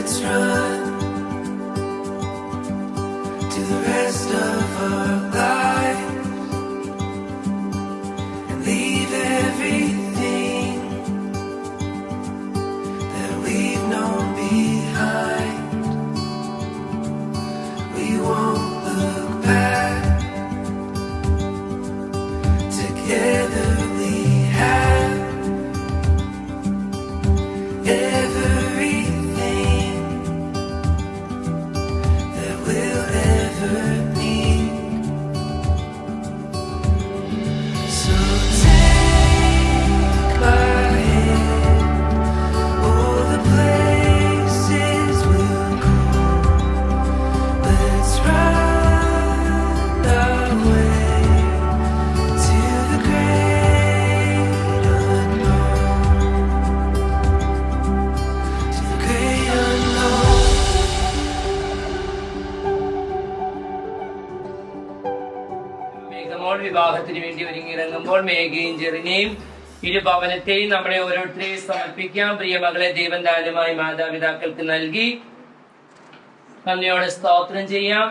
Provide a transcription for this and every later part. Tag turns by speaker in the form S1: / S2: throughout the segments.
S1: let's run to the rest of our lives and leave everything that we've known behind. We won't look back. Together we have everything that we'll ever need. So take my hand, all the places we'll go. Let's run away to the great unknown, to the great unknown.
S2: മേഘമോൾ വിവാഹത്തിന് വേണ്ടി ഒരുങ്ങിയിറങ്ങുമ്പോൾ മേഘയും ജെറിനെയും ഇരുഭവനത്തെയും നമ്മളെ ഓരോരുത്തരെയും സമർപ്പിക്കാം. പ്രിയ മകളെ ദൈവം ദാനമായി മാതാപിതാക്കൾക്ക് നൽകി നന്ദിയോടെ സ്തോത്രം ചെയ്യാം.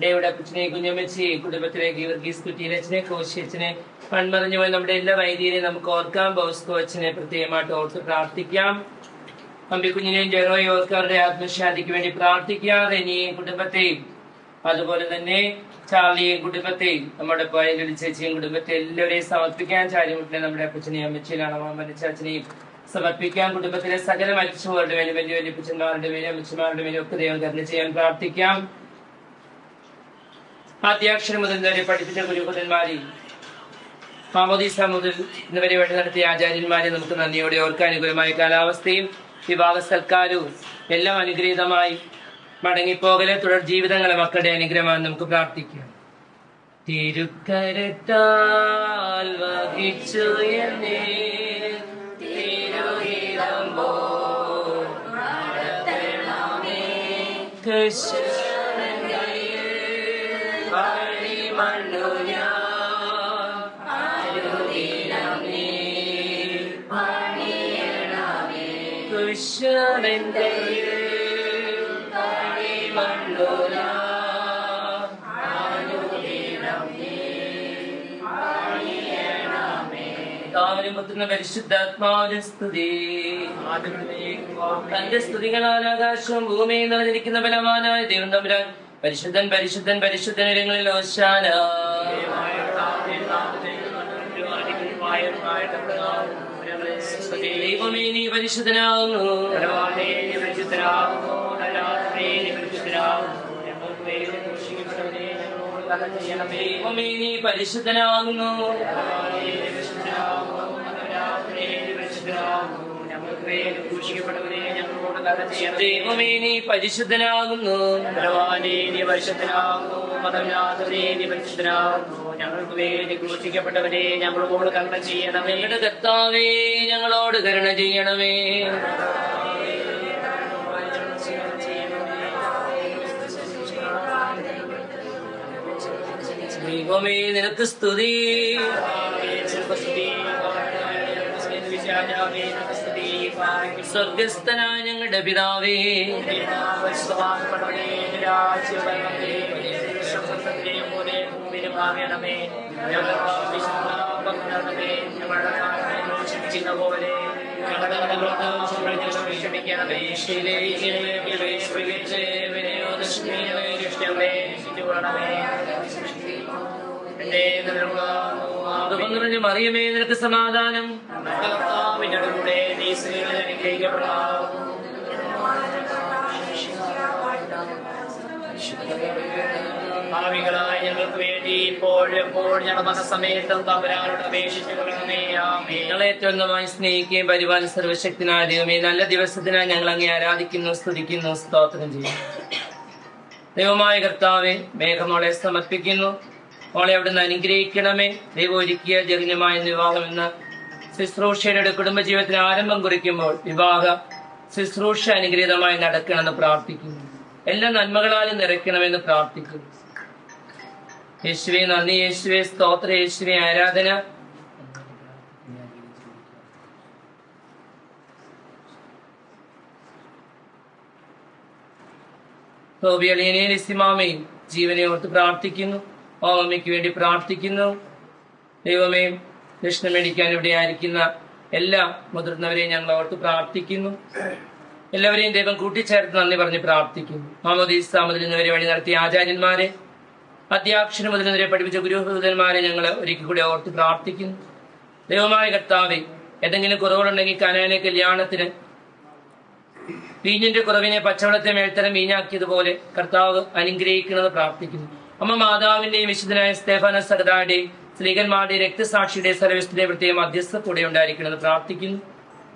S2: ഡേയുടെ അപ്പച്ചനെ, കുഞ്ഞമ്മച്ചി, കുടുംബത്തിലേക്ക് വർഗീസ് കുറ്റീരച്ചനെ, കോശിയച്ചനെ, മൺമറിഞ്ഞു പോയി നമ്മുടെ എല്ലാ വൈദ്യരെയും നമുക്ക് ഓർക്കാം. ബോസ്കോ അച്ഛനെ പ്രത്യേകമായിട്ട് ഓർത്ത് പ്രാർത്ഥിക്കാം. അമ്പിക്കുഞ്ഞിനെയും ജെറോയും ഓർക്കാരുടെ ആത്മശാന്തിക്ക് വേണ്ടി പ്രാർത്ഥിക്കാം. റെനിയെയും കുടുംബത്തെയും, അതുപോലെ തന്നെ ചാർലിയെയും കുടുംബത്തെയും, നമ്മുടെ പയലൊലി ചേച്ചിയും കുടുംബത്തെ എല്ലാവരെയും സമർപ്പിക്കാൻ. ചാരിമുട്ടിലെ നമ്മുടെ അപ്പച്ചനെയും അമ്മച്ചിയിലാണ് മരിച്ചാച്ചനെയും സമർപ്പിക്കാൻ. കുടുംബത്തിലെ സകല മരിച്ചവരുടെ മേലും, വലിയ വലിയ അപ്പച്ചന്മാരുടെ മേലും അമ്മച്ചിമാരുടെ മേലും ഒക്കെ ദൈവം കരുണ ചെയ്യാൻ പ്രാർത്ഥിക്കാം. ആദ്യാക്ഷരം മുതൽ വരെ പഠിപ്പിച്ച ഗുരുകുലന്മാരെയും മാമോദീസ മുതൽ ഇന്നുവരെ വഴി നടത്തിയ ആചാര്യന്മാരെ നമുക്ക് നന്ദിയോടെ ഓർക്കാൻ. അനുകൂലമായ കാലാവസ്ഥയും വിവാഹ സൽക്കാരവും എല്ലാം അനുഗ്രഹീതമായി മടങ്ങിപ്പോകലെ തുടർ ജീവിതങ്ങളെ മക്കളുടെ അനുഗ്രഹമാണ് നമുക്ക് പ്രാർത്ഥിക്കാം. തിരുക്കരത്താൽ വഹിച്ചു എന്നെ തിരുഹിതമ്പോ മണ്ണു പരിശുദ്ധാത്മാവിന്റെ സ്തുതി. തന്റെ സ്തുതികളാൽ ആകാശവും ഭൂമിയും നിറഞ്ഞിരിക്കുന്ന ബലവാനായ ദൈവം തമ്പുരാൻ പരിശുദ്ധൻ പരിശുദ്ധൻ പരിശുദ്ധൻ ഇടങ്ങളിൽ ഓശാന. ദൈവമേ നീ പരിശുദ്ധനാകുന്നു. ദൈവമേ നീ പരിശുദ്ധനാകുന്നു. ദൈവമേ നീ പരിശുദ്ധനാകുന്നു.
S3: ഞങ്ങൾക്ക് വേണ്ടി ക്രൂശിക്കപ്പെട്ടവരെ ഞങ്ങളോട് കരുണ ചെയ്യണമേ.
S2: ഞങ്ങളുടെ കർത്താവേ ഞങ്ങളോട് കരുണ ചെയ്യണമേ. ദൈവമേ നിനക്ക് സ്തുതി. സ്വർഗസ്ഥനായ ഞങ്ങളുടെ പിതാവേ, മറിയമേ നിനക്ക് സമാധാനം.
S3: ഭാവികളായ ഞങ്ങൾക്ക് വേണ്ടി ഇപ്പോഴെപ്പോഴും ഞങ്ങളുടെ മനസ്സമയത്തും തമ്പുരാനോട് അപേക്ഷിച്ചു കൊള്ളണമേ. ആമേൻ.
S2: ഞങ്ങളെ ഏറ്റവും സ്നേഹിക്കുകയും പരിപാലന സർവശക്തനായ ദൈവമേ, നല്ല ദിവസത്തിനായി ഞങ്ങൾ അങ്ങേ ആരാധിക്കുന്നു, സ്തുതിക്കുന്നു, സ്തോത്രം ചെയ്യുന്നു. ദൈവമായ കർത്താവെ, മേഘമോളെ സമർപ്പിക്കുന്നു. മോളെ അവിടുന്ന് അനുഗ്രഹിക്കണമേ. ദൈവം ഒരുക്കിയ ജെറിനുമായ വിവാഹം എന്ന ശുശ്രൂഷയുടെ കുടുംബജീവിതത്തിന് ആരംഭം കുറിക്കുമ്പോൾ വിവാഹ ശുശ്രൂഷ അനുഗ്രഹീതമായി നടക്കണമെന്ന് പ്രാർത്ഥിക്കുന്നു. എല്ലാ നന്മകളാലും നിറയ്ക്കണമെന്ന് പ്രാർത്ഥിക്കുന്നു. യേശുവേ നന്ദി, യേശുവേ സ്തോത്ര, യേശുവേ ആരാധന. റോബിയലിനെയും ലിസിമാമയും ജീവനെ ഓർത്ത് പ്രാർത്ഥിക്കുന്നു. ഓമയ്ക്ക് വേണ്ടി പ്രാർത്ഥിക്കുന്നു. ദൈവമേ, ദക്ഷിണ മേടിക്കാൻ ഇവിടെ ആയിരിക്കുന്ന എല്ലാ മുതിർന്നവരെയും ഞങ്ങൾ ഓർത്ത് പ്രാർത്ഥിക്കുന്നു. എല്ലാവരെയും ദൈവം കൂട്ടിച്ചേർത്ത് നന്ദി പറഞ്ഞ് പ്രാർത്ഥിക്കുന്നു. മാമോദീസ മുതൽ ഇന്നുവരെ വഴി നടത്തിയ ആചാര്യന്മാരെ, അധ്യാക്ഷന് മുതൽ ഇന്നുവരെ പഠിപ്പിച്ച ഗുരുഹൃദന്മാരെ ഞങ്ങൾ ഒരിക്കൽ കൂടി ഓർത്ത് പ്രാർത്ഥിക്കുന്നു. ദൈവമായ കർത്താവേ, ഏതെങ്കിലും കുറവുകളുണ്ടെങ്കിൽ കനാനെ കല്യാണത്തിന് വീഞ്ഞിന്റെ കുറവിനെ പച്ചവെള്ളത്തെ മേൽത്തരം വീഞ്ഞാക്കിയതുപോലെ കർത്താവ് അനുഗ്രഹിക്കണമെന്ന് പ്രാർത്ഥിക്കുന്നു. അമ്മ മാതാവിന്റെയും വിശുദ്ധനായ സ്തേഫാനോസ് സഹദായുടെയും സ്ത്രീകന്മാരുടെയും രക്തസാക്ഷിയുടെ സർവ്വസ്ഥയുടെ പ്രത്യേക മധ്യസ്ഥ കൂടെ ഉണ്ടായിരിക്കണമെന്ന് പ്രാർത്ഥിക്കുന്നു.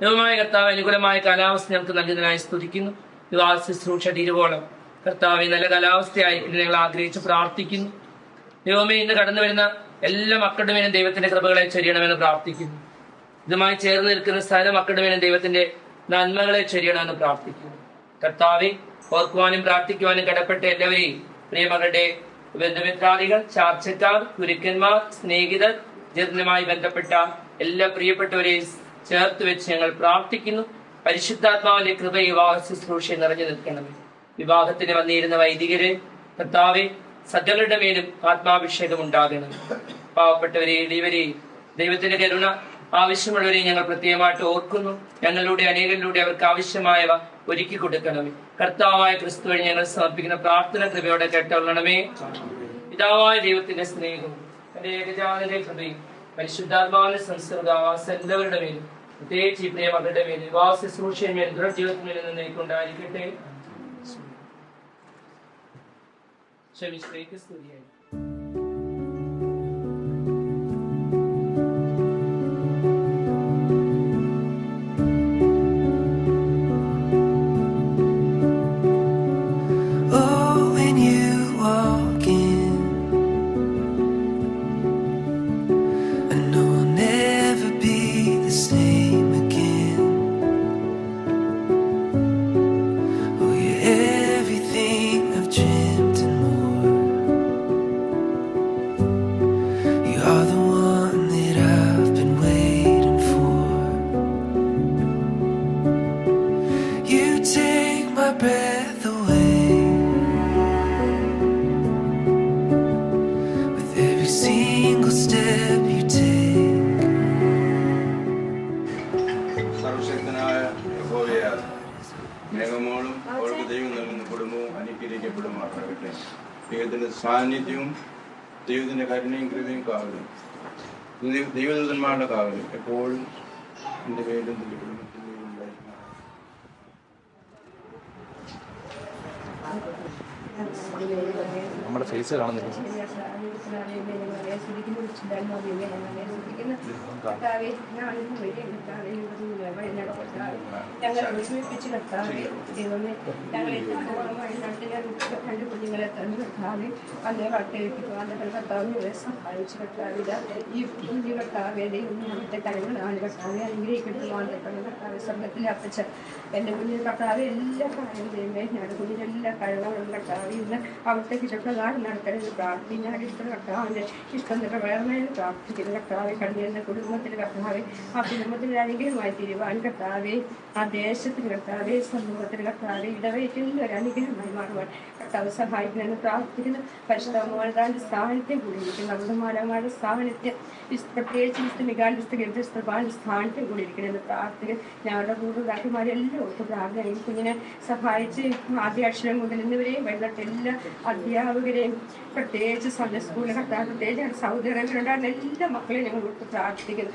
S2: ദൈവമായ കർത്താവ് അനുകൂലമായ കാലാവസ്ഥ ഞങ്ങൾക്ക് നൽകുന്നതിനായി സ്തുതിക്കുന്നു. വിവാഹ ശുശ്രൂഷ തീരുവോളം കർത്താവ് നല്ല കാലാവസ്ഥയായിരിക്കും ഞങ്ങൾ ആഗ്രഹിച്ച് പ്രാർത്ഥിക്കുന്നു. ദൈവമേ, ഇന്ന് കടന്നു വരുന്ന എല്ലാ മക്കളുടെ മേലും ദൈവത്തിന്റെ കൃപകളെ ചൊരിയണമെന്ന് പ്രാർത്ഥിക്കുന്നു. ഇതുമായി ചേർന്ന് നിൽക്കുന്ന സകല മക്കളുടെ മേലും ദൈവത്തിന്റെ നന്മകളെ ചൊരിയണമെന്ന് പ്രാർത്ഥിക്കുന്നു. കർത്താവെ, ഓർക്കുവാനും പ്രാർത്ഥിക്കുവാനും കടപ്പെട്ട എല്ലാവരെയും പ്രിയമകളുടെ ബന്ധുമിത്രാദികൾ, ചാർച്ചക്കാർ, ഗുരുക്കന്മാർ, സ്നേഹിതർ, ജെറിനുമായി ബന്ധപ്പെട്ട എല്ലാ പ്രിയപ്പെട്ടവരെയും ചേർത്ത് വെച്ച് ഞങ്ങൾ പ്രാർത്ഥിക്കുന്നു. പരിശുദ്ധാത്മാവിന്റെ കൃപ വിവാഹ ശുശ്രൂഷ നിറഞ്ഞു നിൽക്കണമേ. വിവാഹത്തിന് വന്നിരുന്ന വൈദികരെ കർത്താവെ, സകലരുടെ മേലും ആത്മാഭിഷേകം ഉണ്ടാകണം. പാവപ്പെട്ടവരെ, എളിയവരെയും ദൈവത്തിന്റെ കരുണ ആവശ്യമുള്ളവരെയും ഞങ്ങൾ പ്രത്യേകമായിട്ട് ഓർക്കുന്നു. ഞങ്ങളിലൂടെ അനേകരിലൂടെ അവർക്ക് ആവശ്യമായവ ഒരുക്കി കൊടുക്കണമേ. കർത്താവായ ക്രിസ്തു വഴി ഞങ്ങൾ സമർപ്പിക്കുന്ന പ്രാർത്ഥന കൃപയോടെ കേട്ടൊള്ളണമേ. പിതാവായ ദൈവത്തിന്റെ സ്നേഹവും ഏകജാതന്റെ കൃപയും പരിശുദ്ധാത്മാവിന്റെ സംസർഗാവാസം എല്ലാവരുടെ മേലും, പ്രത്യേകിച്ച് ഈ പ്രിയ മകളുടെ മേലും വിവാഹ ശുശ്രൂഷയുടെ മേലും ദൃഢ ജീവിതത്തിനും നിന്നേക്കുണ്ടായിരിക്കട്ടെ. ക്ഷമിച്ചേക്ക് സ്തുതിയായി.
S4: മേഘമോളും അവൾക്ക് ദൈവം നൽകുന്ന കുടുംബവും അനുഗ്രഹിക്കപ്പെടുമാറാകട്ടെ. ദൈവത്തിന്റെ സാന്നിധ്യവും ദൈവത്തിന്റെ കരുണയും കൃപയും കാവലും ദൈവദൂതന്മാരുടെ കാവലും എപ്പോഴും എൻ്റെ പേരും എൻ്റെ കുടുംബത്തിൻ്റെയും ഉണ്ടായിരിക്കും.
S5: നമ്മുടെ ഫേസ് കാണുന്നില്ല.
S6: ഞങ്ങളെ വിഷമിപ്പിച്ച് കർത്താവേ, ദൈവമേ, ഞങ്ങളെ രണ്ട് കുഞ്ഞുങ്ങളെ തന്നെ കർത്താവേ അതേ വളർത്തിയെടുപ്പിക്കുക. അന്നത്തെ കർത്താവിനെ സഹായിച്ചു കർത്താവില്ല. ഈ കുഞ്ഞു കർത്താവേ, ദൈവമേ, അവിടുത്തെ കാര്യങ്ങളാണ് കർത്താവെ അനുഗ്രഹിക്കപ്പെടുവാൻ കർത്താവ് സ്വർഗത്തിലെ അപ്പച്ച എൻ്റെ കുഞ്ഞിന് കർത്താവെ എല്ലാ കാര്യവും ദൈവമേ, ഞങ്ങളുടെ കുഞ്ഞിൻ്റെ എല്ലാ കാര്യങ്ങളും കർത്താവ് ഇന്ന് അവിടുത്തെ ഇഷ്ടപ്രകാരം നടത്തണമെന്ന് പ്രാർത്ഥിക്കും. ഞാൻ ഇഷ്ടം കർത്താവിൻ്റെ ഇഷ്ടം നിറവേറണമെന്ന് പ്രാർത്ഥിക്കുന്നു. കർത്താവെ, കഴിഞ്ഞ കുടുംബത്തിൽ കർത്താവെ ആ കുടുംബത്തിൽ അനുഗ്രഹമായി തീരുവാൻ കർത്താവെ, ആ ദേശത്തിന് കർത്താവെ, സമൂഹത്തിന് കർത്താവെ ഇടവയറ്റിൽ ഒരു അനുഗ്രഹമായി മാറുവാൻ കർത്താവ് സഹായിക്കണമെന്ന് പ്രാർത്ഥിക്കുന്നു. പരിശുദ്ധമാരുടെ സ്ഥാനത്തെ കൂടിയിരിക്കുന്നു. നമ്മുടെ മാലമാരുടെ സ്ഥാനത്തെ പ്രത്യേകിച്ച് മികാലിസ്ത സ്ഥാനത്തെ കൂടിയിരിക്കണമെന്ന് പ്രാർത്ഥിക്കുന്നു. ഞങ്ങളുടെ പൂർവ്വതാക്കന്മാരെല്ലാം ഒത്ത് പ്രാർത്ഥനയും കുഞ്ഞിനെ സഹായിച്ച് ആദ്യ അക്ഷരം മുതൽ ഇന്നുവരെയും വരുന്ന എല്ലാ അധ്യാപകരെയും പ്രത്യേകിച്ച് സൺഡേ സ്കൂളിൽ കർത്താവ് പ്രത്യേകിച്ച് സൗദി അറേബ്യയിലുണ്ടായിരുന്ന എല്ലാ മക്കളെയും ഞങ്ങൾ ഒത്ത് പ്രാർത്ഥിക്കുന്നു.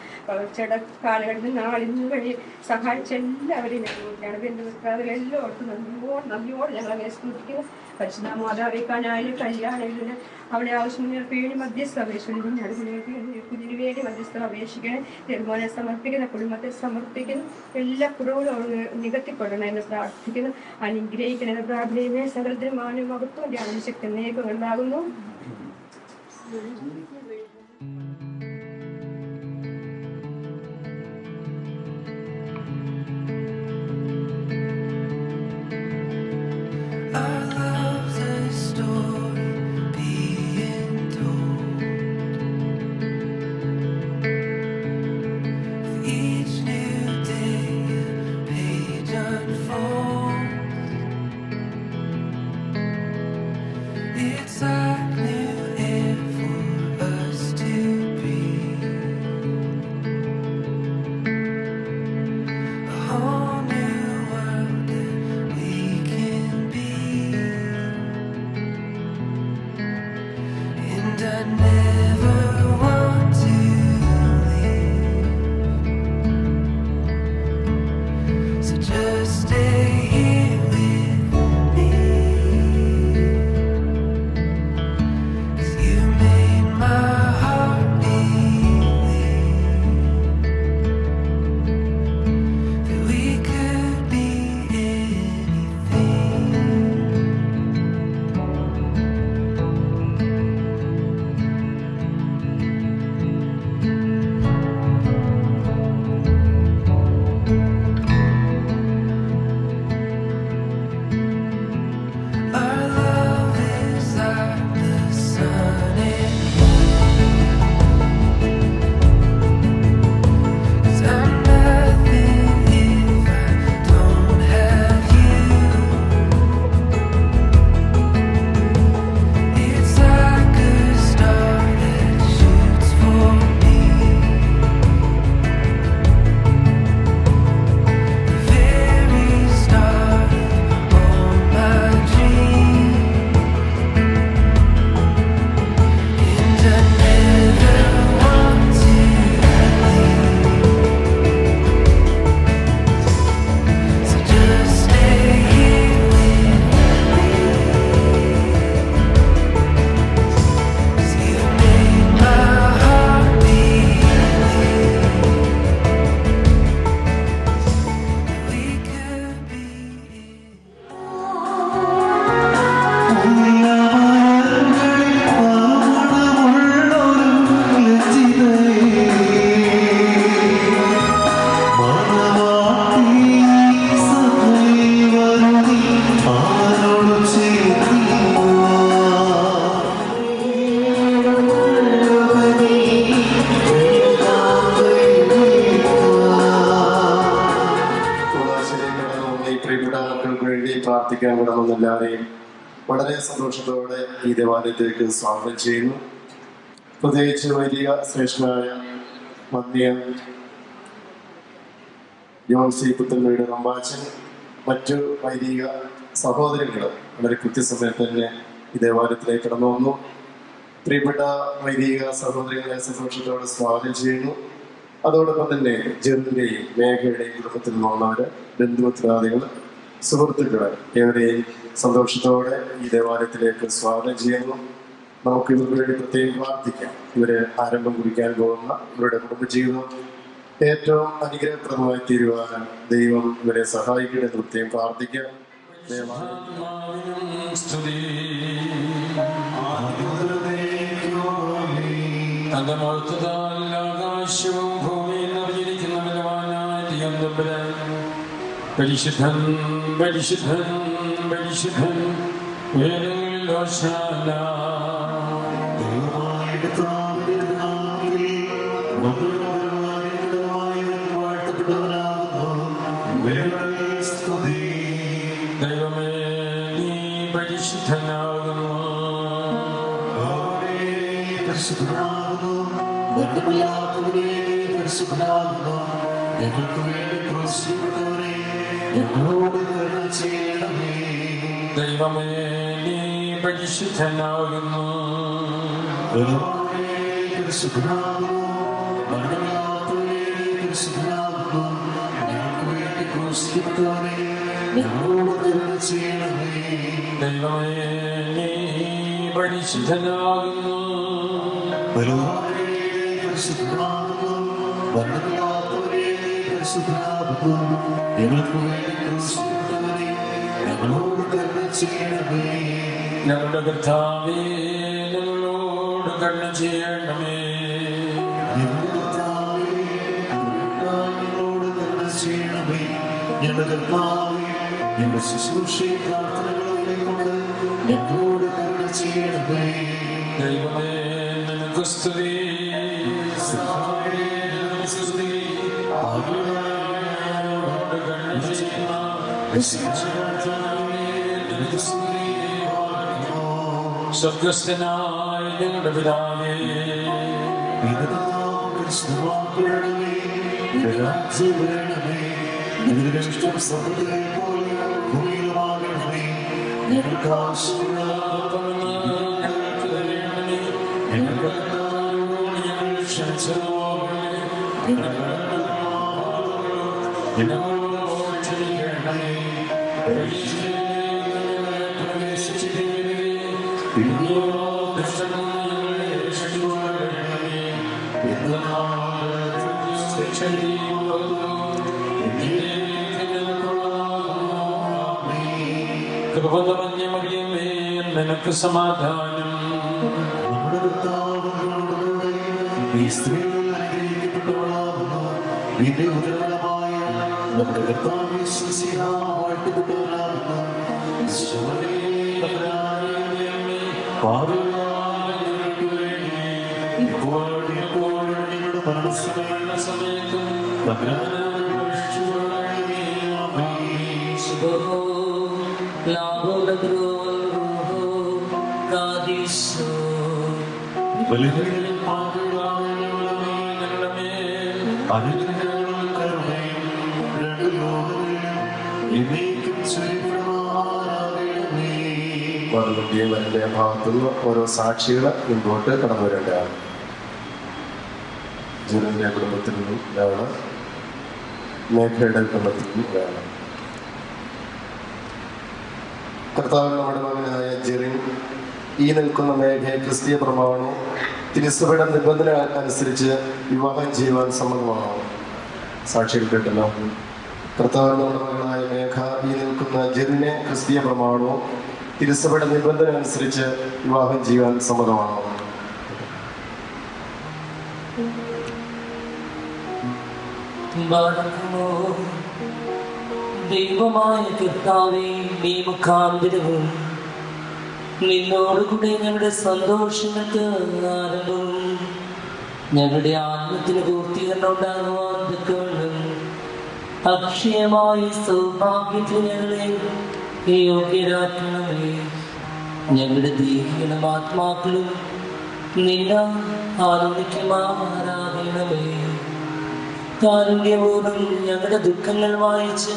S6: ചെട കാലഘട്ടത്തിൽ നാളിന്ന് വഴി സഹായിച്ച എല്ലാവരെയും ഞങ്ങൾ ബന്ധുക്കാരെല്ലാം ഓർത്ത് നന്ദിയോട് ഞങ്ങളങ്ങനെ സ്തുതിക്കുന്നു. പരിശുദ്ധ മാതാവിക്കാനായാലും കല്യാണത്തിന് അവിടെ ആവശ്യമുള്ള പേടി മധ്യസ്ഥ അപേക്ഷിക്കുന്നു. കുഞ്ഞിന് വേണ്ടി മധ്യസ്ഥം അപേക്ഷിക്കണം. തീരുമാനം സമർപ്പിക്കുന്ന കുടുംബത്തെ സമർപ്പിക്കുന്നു. എല്ലാ കുറവുകളും നികത്തിക്കൊള്ളണമെന്ന് പ്രാർത്ഥിക്കുന്നു. അനുഗ്രഹിക്കണമെന്ന് പ്രാർത്ഥനയുമേ സകലത്തിനും മാനവും മഹത്വം ശക്തി നേകം ഉണ്ടാകുന്നു.
S5: പ്രാർത്ഥിക്കാൻ കിടന്ന എല്ലാവരെയും വളരെ സന്തോഷത്തോടെ ഈ ദേവാലയത്തിലേക്ക് സ്വാഗതം ചെയ്യുന്നു. പ്രത്യേകിച്ച് വലിയ ശ്രേഷ്ഠനായ മധ്യ ജോൺ സി പുത്തൻവീട് റമ്പാച്ചൻ, മറ്റു വൈദിക സഹോദരങ്ങൾ വളരെ കൃത്യസമയത്ത് തന്നെ ഈ ദേവാലയത്തിലേക്ക് കടന്നു വന്നു. പ്രിയപ്പെട്ട വൈദിക സഹോദരങ്ങളെ സന്തോഷത്തോടെ സ്വാഗതം ചെയ്യുന്നു. അതോടൊപ്പം തന്നെ ജെറിന്റെയും മേഘയുടെയും കുടുംബത്തിൽ നിന്നുള്ളവര്, ബന്ധുമിത്രാദികൾ, സുഹൃത്തുക്കള് ഏവരെയും സന്തോഷത്തോടെ ഈ ദേവാലയത്തിലേക്ക് സ്വാഗതം ചെയ്യുന്നു. നമുക്ക് ഇവർക്ക് വേണ്ടി പ്രത്യേകം പ്രാർത്ഥിക്കാം. ഇവര് ആരംഭം കുറിക്കാൻ പോകുന്ന ഇവരുടെ കുടുംബജീവിതം ഏറ്റവും അനുഗ്രഹപ്രദമായി തീരുവാൻ ദൈവം ഇവരെ സഹായിക്കട്ടെ. പ്രത്യേകം പ്രാർത്ഥിക്കാം.
S7: ആകാശവും ഭൂമിയിൽ നിറഞ്ഞിരിക്കുന്ന ബലവാനായ ദൈവം പരിശുദ്ധൻ പരിശുദ്ധൻ പരിശുദ്ധൻ ഉയരങ്ങളിൽ ഹോശാന. ദൈവമേ നീ പരിശുദ്ധനാകുന്നു. ദൈവമേ നീ പരിശുദ്ധനാകുന്നു. ദൈവമേ നീ പരിശുദ്ധനാകുന്നു. ഞങ്ങളുടെ കർത്താവേ ഞങ്ങളോട് കരുണ ചെയ്യണമേ.
S8: ഞങ്ങളുടെ ശുശ്രൂഷയും പ്രാർത്ഥനകളും കൊണ്ട് ഞങ്ങളോട് കരുണ ചെയ്യണമേ.
S7: ദൈവമേ നിനക്ക് സ്തുതി. സ്വർഗസ്ഥനായ ഞങ്ങളുടെ പിതാവേ, നിനക്ക് സമാധാനം.
S5: വരന്റെ ഭാഗത്തുനിന്ന് ഓരോ സാക്ഷികൾ മുൻപോട്ട് കടന്നു വരേണ്ടതാണ്. ജെറിന്റെ കുടുംബത്തിൽ നിന്നും വേണം, മേഘയുടെ കുടുംബത്തിൽ നിന്നും വേണം. കർത്താവ് നമ്മുടെ മകനായ ജെറിൻ ഈ നിൽക്കുന്ന മേഘയെ ക്രിസ്തീയ പ്രമാണവും തിരുസഭയുടെ നിബന്ധന അനുസരിച്ച് വിവാഹം ചെയ്യുവാൻ സമ്മതമാണോ? സാക്ഷികൾ കേട്ടല്ലോ. കർത്താവ് നമ്മുടെ മകനായ മേഘ ഈ നിൽക്കുന്ന ജെറിനെ ക്രിസ്തീയ പ്രമാണവും തിരുസഭയുടെ നിബന്ധന അനുസരിച്ച് വിവാഹം ചെയ്യുവാൻ സമ്മതമാണോ?
S2: ദൈവമായ കർത്താവേ, നീ മുഖാന്തരവും നിന്നോടുകൂടെ ഞങ്ങളുടെ സന്തോഷങ്ങൾക്ക് ആരംഭവും ഞങ്ങളുടെ ആത്മത്തിന് പൂർത്തീകരണം ഉണ്ടാകുവാൻ അക്ഷയമായ സൗഭാഗ്യത്തിൽ ഞങ്ങളെ യോഗ്യരാക്കണമേ. ഞങ്ങളുടെ ദേഹികളും ആത്മാക്കളും നിന്നെ ആനന്ദിക്കുമാറാകണമേ. കാരുണ്യപൂർവ്വം ഞങ്ങളുടെ ദുഃഖങ്ങൾ വായിച്ച്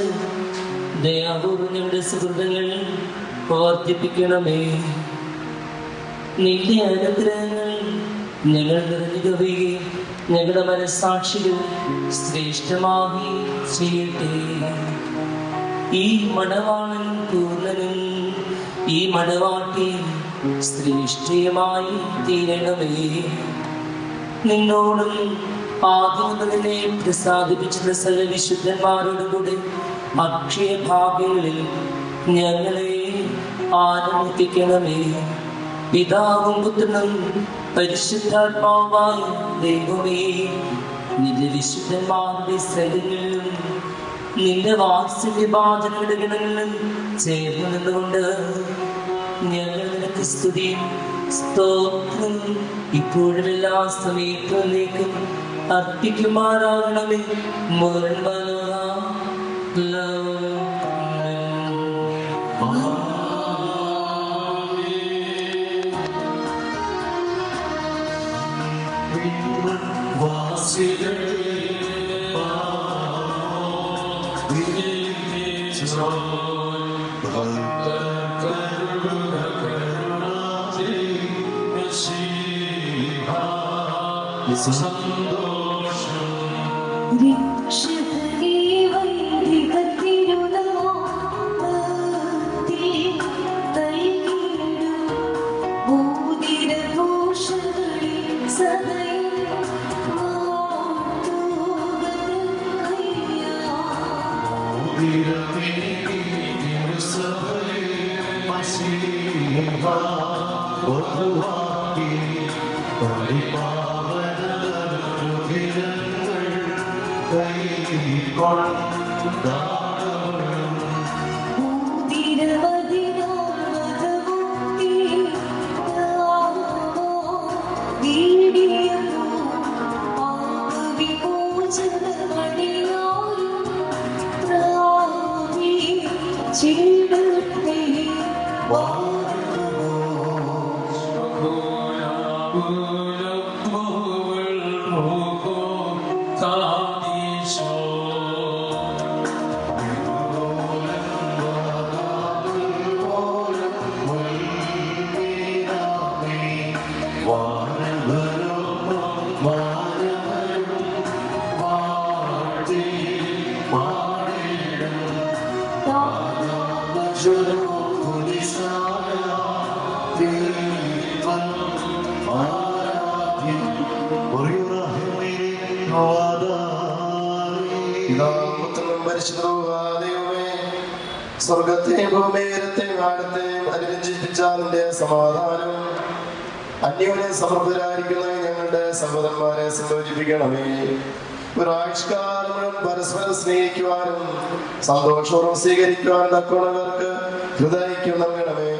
S2: ദയാപൂർവ്വം ഞങ്ങളുടെ സുഹൃത്തുക്കൾ വർദ്ധിപ്പിക്കണമേ. നിന്റെ അനുഗ്രഹങ്ങൾ ഞങ്ങൾ നിറഞ്ഞു കവിയുകയും ഞങ്ങളുടെ മനസ്സാക്ഷികൾ ശ്രേഷ്ഠമാകി ചെയ്യട്ടെ. ഈ മണവാളൻ പൂർണ്ണനും ഈ മണവാട്ടി ശ്രേഷ്ഠയുമായി തീരണമേ. നിന്നോടും ആദ്യം മുതലേ പ്രസാദിപ്പിച്ചിട്ടുള്ള സകല വിശുദ്ധന്മാരോടുകൂടെ അക്ഷയ ഭാഗ്യങ്ങളിൽ ഞങ്ങളെ ആനന്ദിപ്പിക്കണമേ. പിതാവും പുത്രനും പരിശുദ്ധാത്മാവുമായ ദൈവമേ, നിന്റെ വിശുദ്ധന്മാരുടെ സ്ഥലങ്ങളിലും നിന്റെ വാത്സല്യബാധനയുടെ ഗണങ്ങളിലും ചേർന്ന് നിന്നുകൊണ്ട് ഞങ്ങൾ നിനക്ക് സ്തുതിയും സ്തോത്രം ഇപ്പോഴും എല്ലാ സമയത്തും അർപ്പിക്കുമാറാകണമേ.
S5: സ്വർഗത്തെയും ഭൂമിയെയും ആഴത്തെയും അനുരഞ്ജിപ്പിച്ചാലിന്റെ സമാധാനം അന്യോന്യം സമൃദ്ധരായിരിക്കുന്ന ഞങ്ങളുടെ സഹോദരന്മാരെ സംയോജിപ്പിക്കണമേ. ഒരാഴ്ചക്കാലം പരസ്പരം സ്നേഹിക്കുവാനും സന്തോഷപൂർവ്വം സ്വീകരിക്കുവാൻ തക്കവർക്ക് ഹൃദയിക്കും നൽകണമേ.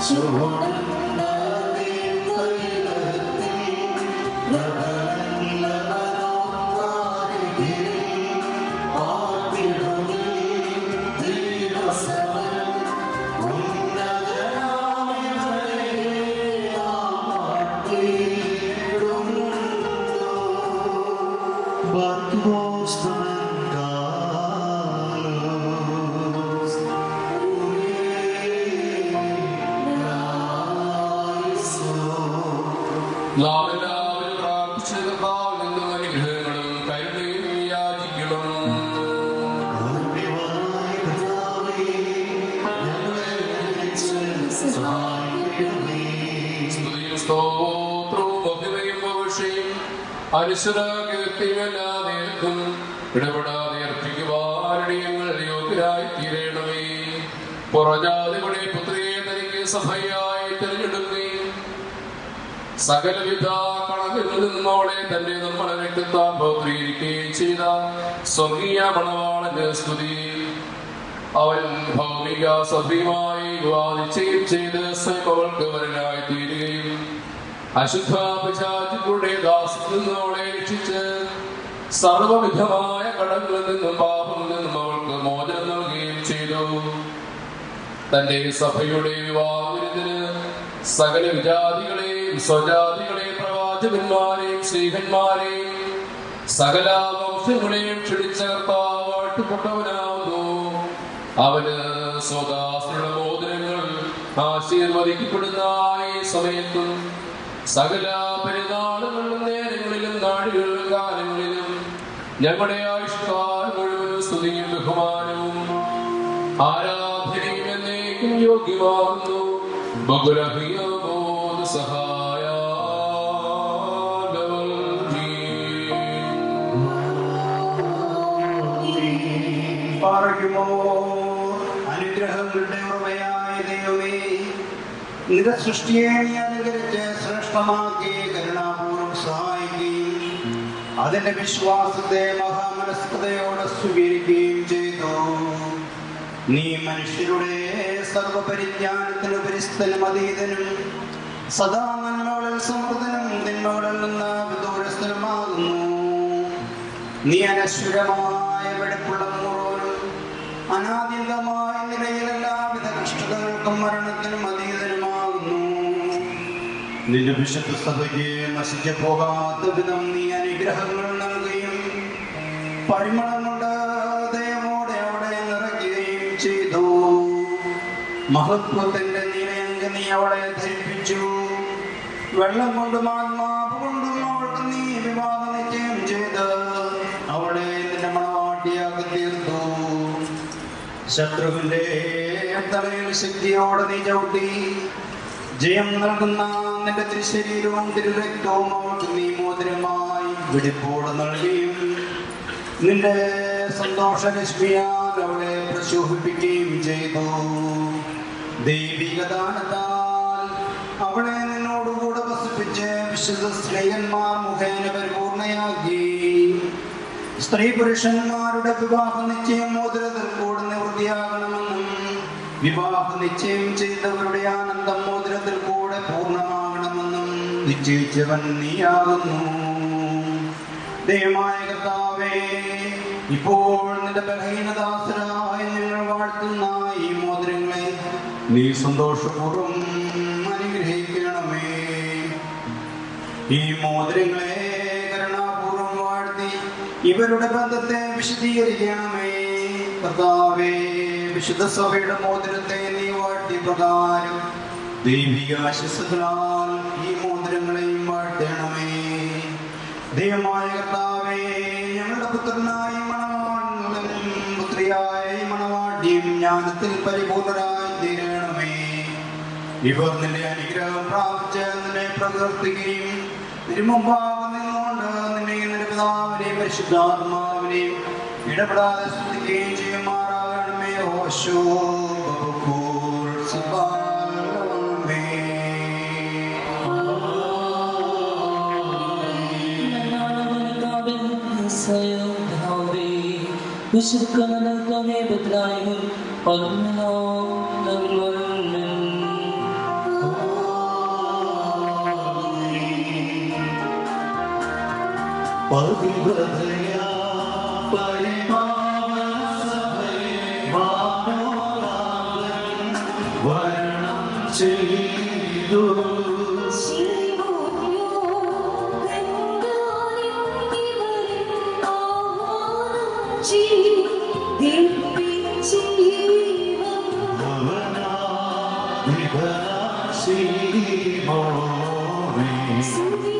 S8: So
S7: നാം എല്ലാവരും പ്രാർത്ഥിച്ച് കർത്താവിൽ നിന്നും അനുഗ്രഹങ്ങളും കരുണയും യാചിക്കണം. സ്തുതിയും സ്തോത്രവും മഹിമയും പുകഴ്ചയും അനുസര കീർത്തിയും എല്ലാ നേരത്തും ഇടപെടാതെ അർപ്പിക്കുവാൻ ഞങ്ങൾ യോഗ്യരായി തീരണമേ. പുറജാതികളുടെ പുത്രിയെ തനിക്ക് സഭയായി തിരഞ്ഞെടുക്കുകയും സകലവിധ കണക്കിൽ നിന്നും അവളെ തന്നെ നമ്മളെ രക്തത്താൽ പൗത്രീകരിക്കുകയും ചെയ്ത സ്വർഗീയ മണവാളന്റെ സ്തുതി. അവൻ ഭൗമിക സഭയുമായി വിവാദിക്കുകയും ചെയ്ത് അവൾക്ക് വരനായി തീരുകയും അശുദ്ധ പിശാചുക്കളുടെ ദാസത്തിൽ നിന്ന് അവളെ രക്ഷിച്ച് സർവവിധമായ കടങ്ങളിൽ നിന്നും പാപങ്ങളിൽ നിന്നും അവൾക്ക് മോചനം നൽകുകയും ചെയ്തു. തന്റെ സഭയുടെ വിവാഹത്തിന് സകല വിജാതികളെയും സ്വജാതികളെയും പ്രവാചകന്മാരെയും സ്ത്രീഹന്മാരെയും സകല വംശങ്ങളെയും ക്ഷണിച്ച കർത്താവ് വാഴ്ത്തപ്പെട്ടവനാവുന്നു. അവന് സ്വദാസുരുടെ മോദനങ്ങൾ ആശീർവദിക്കപ്പെടുന്ന ഈ സമയത്തും സകല പെരുന്നാളുകളിലും നേരങ്ങളിലും നാടുകളിലും കാലങ്ങളിലും ഞങ്ങളുടെ ആയുഷ്കാലം മുഴുവൻ സ്തുതിയും ബഹുമാനവും ആരാധനയും എന്നേക്കും യോഗ്യമാകുന്നു. ബഹുരഹിയമോദ സഹായ
S9: അനുഗ്രഹങ്ങളുടെ ഉറവയായ ദൈവമേ, നിന്റെ സൃഷ്ടിയെ നീ അനുകരിച്ച് ശ്രേഷ്ഠമാക്കി കരുണാപൂർവ്വം സഹായിക്കുകയും അതിന്റെ വിശ്വാസത്തെ മഹാമനസ്കതയോടെ സ്വീകരിക്കുകയും ചെയ്തു. നീ മനുഷ്യരുടെ സർവപരിജ്ഞാനത്തിനു പരിസ്ഥനും അതീതനും സദാ നന്മകളിൽ സമൃദ്ധനും തിന്മകളിൽ നിന്ന് വിദൂരസ്ഥനുമാകുന്നു. നീ അനശ്വരമായ വെടിപ്പുള്ള മുഴുവനും അനാദ്യന്തമായ നിലയിൽ എല്ലാവിധ കഷ്ടതകൾക്കും മരണത്തിനും അതീതനുമാകുന്നു. നിന്റെ വിശുദ്ധ സഭയ്ക്ക് നശിച്ചു പോകാത്ത വിധം നീ അനുഗ്രഹങ്ങൾ നൽകുകയും പരിമളം കൊണ്ട് ദയമോടെ അവിടെ നിറയ്ക്കുകയും ചെയ്തു. മഹത്വത്തിന്റെ നീലയങ്ക് നീ അവളെ ധരിപ്പിച്ചു. വെള്ളം കൊണ്ടും ആത്മാവ് കൊണ്ടും അവൾക്ക് നീ വിവാഹ നിശ്ചയം ചെയ്ത് അവളെ നിന്റെ മണവാട്ടിയാക്കി തീർത്തു. ശത്രുവിന്റെ തലയിൽ ശക്തിയോടെ നീ ചവിട്ടി ജയം നൽകുന്ന നിന്റെ തിരുശരീരവും തിരുരക്തവും അവൾക്ക് നീ മോതിരമായി വെടിപ്പോടെ നൽകുകയും നിന്റെ സന്തോഷരശ്മിയാൽ അവളെ പ്രശോഭിപ്പിക്കുകയും ചെയ്തു. ദൈവിക ദാനത്താൽ അവളെ നിന്നോടുകൂടെ വസിപ്പിച്ച് വിശുദ്ധ സ്ത്രീയന്മാർ മുഖേന പരിപൂർണയാക്കി. സ്ത്രീ പുരുഷന്മാരുടെ വിവാഹ നിശ്ചയം മോതിരത്തിൽ കൂടെ നിവൃത്തിയാകണമെന്നും വിവാഹ നിശ്ചയം ചെയ്തവരുടെ ആനന്ദം മോതിരത്തിൽ കൂടെ പൂർണ്ണമാകണമെന്നും നിശ്ചയിച്ചവൻ നീയാകുന്നു. ദൈവമായ കർത്താവേ, ഇപ്പോൾ നിന്റെ ബലഹീനദാസരായ ഞങ്ങൾ വാഴ്ത്തുന്ന ഈ മോതിരങ്ങളെ നീ സന്തോഷപൂർവ്വം അനുഗ്രഹിക്കണമേ. ഈ മോതിരങ്ങളെ കരുണാപൂർവ്വം വാഴ്ത്തി ഇവരുടെ ബന്ധത്തെ വിശദീകരിക്കണമേ. കർത്താവേ, വിശുദ്ധ സഭയുടെ മോതിരത്തെ നീ വാഴ്ത്തിയ പ്രകാരം ദൈവിക ആശീസ്സുകളാൽ ഈ മോതിരങ്ങളെയും വാഴ്ത്തണമേ. ദൈവമായ കർത്താവേ, ഞങ്ങളുടെ പുത്രനായ മണവാളനും പുത്രിയായ മണവാട്ടിയും ജ്ഞാനത്തിൽ പരിപൂർണരായി തീരണമേ. ഇവർ നിന്റെ അനുഗ്രഹം പ്രാപിച്ച് നിന്നെ പ്രകീർത്തിക്കുകയും തിരുമുമ്പാകെ നിന്നുകൊണ്ട് നിന്നെയും നിന്റെ പിതാവിനെയും പരിശുദ്ധാത്മാവിനെയും ഇടപെടാതെ സ്തുതിക്കുകയും ചെയ്യുമാറാകണമേ. ഓശോ ബഹുകൂർ സുബാനമേ.
S8: പതിവ്രതയാ പരിപാവനസഭയെ വാനോരാഗൻ വരണം ചെയ്തു. ഭവനാധിപനാശീമോനെ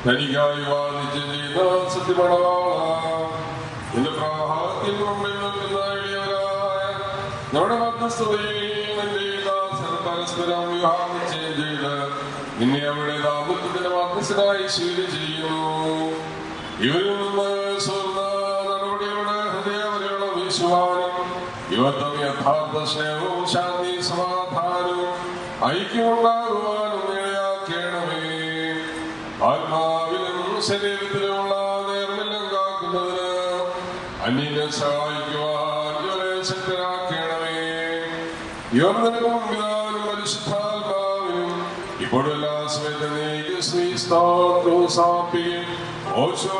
S7: തനിക്കായി വാദിച്ച് ചെയ്ത സത്യമണവാള നിന്റെ പ്രാഹാത്തിൽ മുമ്പിൽ നിൽക്കുന്ന എളിയവരായ നമ്മുടെ മധ്യസ്ഥതയും എന്റെ ദാസൻ പരസ്പരം വിവാഹം നിശ്ചയം ചെയ്ത് നിന്നെ അവിടെ ദാമ്പത്യത്തിന്റെ മധ്യസ്ഥനായി സ്വീകരിച്ചിരിക്കുന്നു. ഇവരിൽ നിന്ന് സ്വർണ്ണ നടപടികളുടെ ഹൃദയവരെയുള്ള വീശുവാനും യുവത്വം യഥാർത്ഥ സ്നേഹവും ശാന്തി സമാധാനവും ഐക്യമുണ്ടാകുവാനും ഇടയാക്കണമേ. ആത്മാവിലും ശരീരത്തിലുമുള്ള നേർമെല്ലാം കാക്കുന്നതിന് അന്യനെ സഹായിക്കുവാൻ ഇവരെ ശക്തരാക്കണമേ. ഇവർ നിനക്ക് മുമ്പിലാനും പരിശുദ്ധാത്മാവിനും ഇപ്പോഴും എല്ലാ സമയത്തും നീക്ക് ശ്രീ സ്തോത്രവും സമർപ്പിക്കും. ഓശോ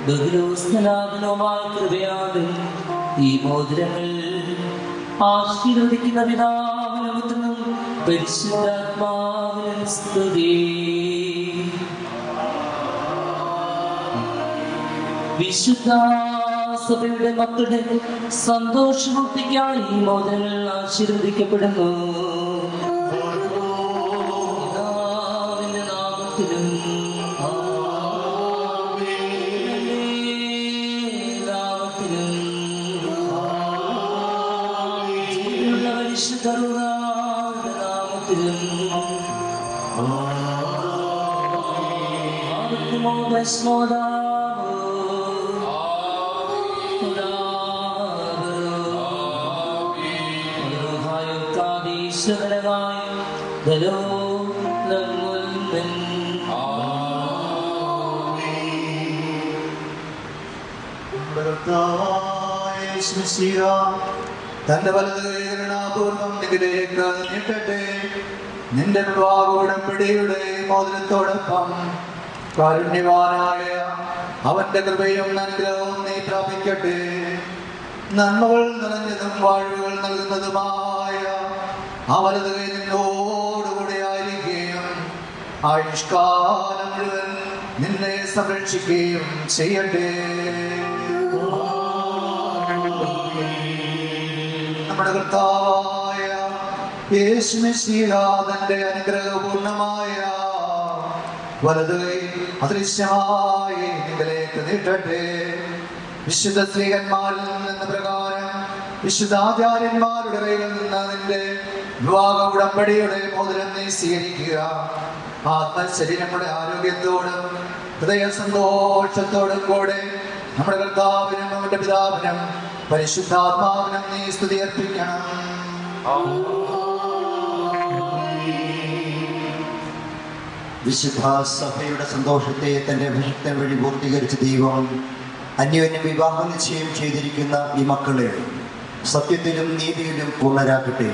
S2: ബഹുലോസ്തനാഥനുമായ കൃപയാണ് ഈ മോതിരങ്ങൾ ആശീർവദിക്കുന്ന പിതാവിനും പരിശുദ്ധാത്മാവിനും സ്തുതി. വിശുദ്ധ സഭയുടെ മക്കളുടെ സന്തോഷമുക്തിക്കായി ഈ മോതിരങ്ങൾ ആശീർവദിക്കപ്പെടുന്നു. പിതാവിന്റെ നാമത്തിലും
S9: തന്റെ വലതുപൂർവം നികിലേക്ക് നീട്ടട്ടെ. നിന്റെ വിവാഹ ഉടമ്പടിയുടെ മോതിരത്തോടൊപ്പം കാരുണ്യവാനായ അവന്റെ കൃപയും അനുഗ്രഹവും നീ പ്രാപിക്കട്ടെ. നന്മകൾ നിറഞ്ഞതും വാഴ്വുകൾ നൽകുന്നതുമായ ആ വലത് കൈ നിന്നോടുകൂടെ ആയിരിക്കുകയും ആയുഷ്കാലം മുഴുവൻ നിന്നെ സംരക്ഷിക്കുകയും ചെയ്യട്ടെ. നമ്മുടെ കർത്താവായ യേശുമിശിഹ തന്റെ അനുഗ്രഹപൂർണമായ വലത് കൈ അദൃശ്യമായി നിങ്ങളിലേക്ക് നീട്ടട്ടെ. വിശുദ്ധ സ്ത്രീകന്മാരിൽ നിന്ന് പ്രകാരം വിശുദ്ധാചാര്യന്മാരുടെ കൈകളിൽ നിന്ന് നിന്റെ വിവാഹ ഉടമ്പടിയുടെ മോതിരം നീ സ്വീകരിക്കുക. ആത്മശരീരങ്ങളുടെ ആരോഗ്യത്തോടും ഹൃദയ സന്തോഷത്തോടും കൂടെ നമ്മുടെ കർത്താവിനും നമ്മുടെ പിതാവിനും പരിശുദ്ധാത്മാവിനും നീ സ്തുതി അർപ്പിക്കണം.
S10: വിശുദ്ധ സഭയുടെ സന്തോഷത്തെ തന്റെ അഭിഷക്തൻ വഴി പൂർത്തീകരിച്ച ദൈവം അന്യോന്യം വിവാഹ നിശ്ചയം ചെയ്തിരിക്കുന്ന ഈ മക്കളെ സത്യത്തിലും നീതിയിലും പൂർണ്ണരാക്കട്ടെ.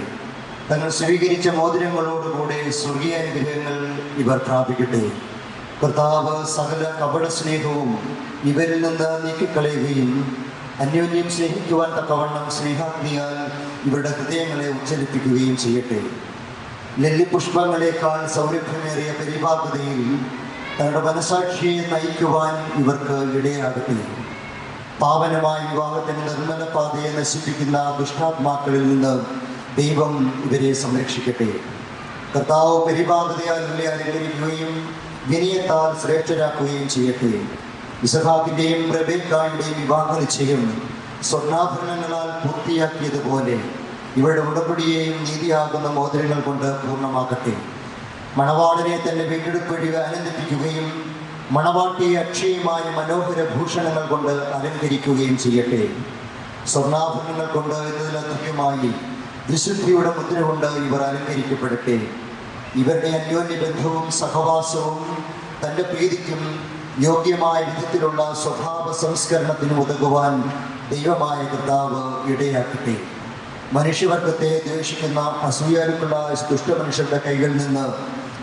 S10: തങ്ങൾ സ്വീകരിച്ച മോതിരങ്ങളോടുകൂടെ സ്വർഗീയ അനുഗ്രഹങ്ങൾ ഇവർ പ്രാപിക്കട്ടെ. കർത്താവ് സകല കപട സ്നേഹവും ഇവരിൽ നിന്ന് നീക്കിക്കളയുകയും അന്യോന്യം സ്നേഹിക്കുവാൻ തക്കവണ്ണം സ്നേഹാഗ്നിയാൽ ഇവരുടെ ഹൃദയങ്ങളെ ഉജ്ജ്വലിപ്പിക്കുകയും ചെയ്യട്ടെ. ലില്ലിപുഷ്പങ്ങളെക്കാൾ സൗരഭ്യമേറിയ പരിപാകതയിൽ തങ്ങളുടെ മനസാക്ഷിയെ നയിക്കുവാൻ ഇവർക്ക് ഇടയാകട്ടെ. പാവനമായ വിവാഹത്തിൻ്റെ നിർമ്മല പാതയെ നശിപ്പിക്കുന്ന ദുഷ്ടാത്മാക്കളിൽ നിന്ന് ദൈവം ഇവരെ സംരക്ഷിക്കട്ടെ. കർത്താവ് പരിപാകതയാൽ ഇവരെ അനുകരിക്കുകയും വിനയത്താൽ ശ്രേഷ്ഠരാക്കുകയും ചെയ്യട്ടെ. ഇസഹാക്കിൻ്റെയും റബേക്കായുടെയും വിവാഹ നിശ്ചയം സ്വർണ്ണാഭരണങ്ങളാൽ പൂർത്തിയാക്കിയതുപോലെ ഇവരുടെ ഉടമ്പടിയെയും നീതിയാകുന്ന മോതിരങ്ങൾ കൊണ്ട് പൂർണ്ണമാക്കട്ടെ. മണവാളനെ തന്നെ വീണ്ടെടുപ്പ് വഴി ആനന്ദിപ്പിക്കുകയും മണവാട്ടിയെ അക്ഷയമായ മനോഹര ഭൂഷണങ്ങൾ കൊണ്ട് അലങ്കരിക്കുകയും ചെയ്യട്ടെ. സ്വർണ്ണാഭരണങ്ങൾ കൊണ്ട് എന്നതിന് തുല്യമായി വിശുദ്ധിയുടെ മുദ്ര കൊണ്ട് ഇവർ അലങ്കരിക്കപ്പെടട്ടെ. ഇവരുടെ അന്യോന്യ ബന്ധവും സഹവാസവും തൻ്റെ പ്രീതിക്കും യോഗ്യമായ വിധത്തിലുള്ള സ്വഭാവ സംസ്കരണത്തിന് ഉതകുവാൻ ദൈവമായ കർത്താവ് ഇടയാക്കട്ടെ. മനുഷ്യവർഗത്തെ ദ്വേഷിക്കുന്ന അസൂയാലുക്കളുള്ള ദുഷ്ടമനുഷ്യരുടെ കൈകളിൽ നിന്ന്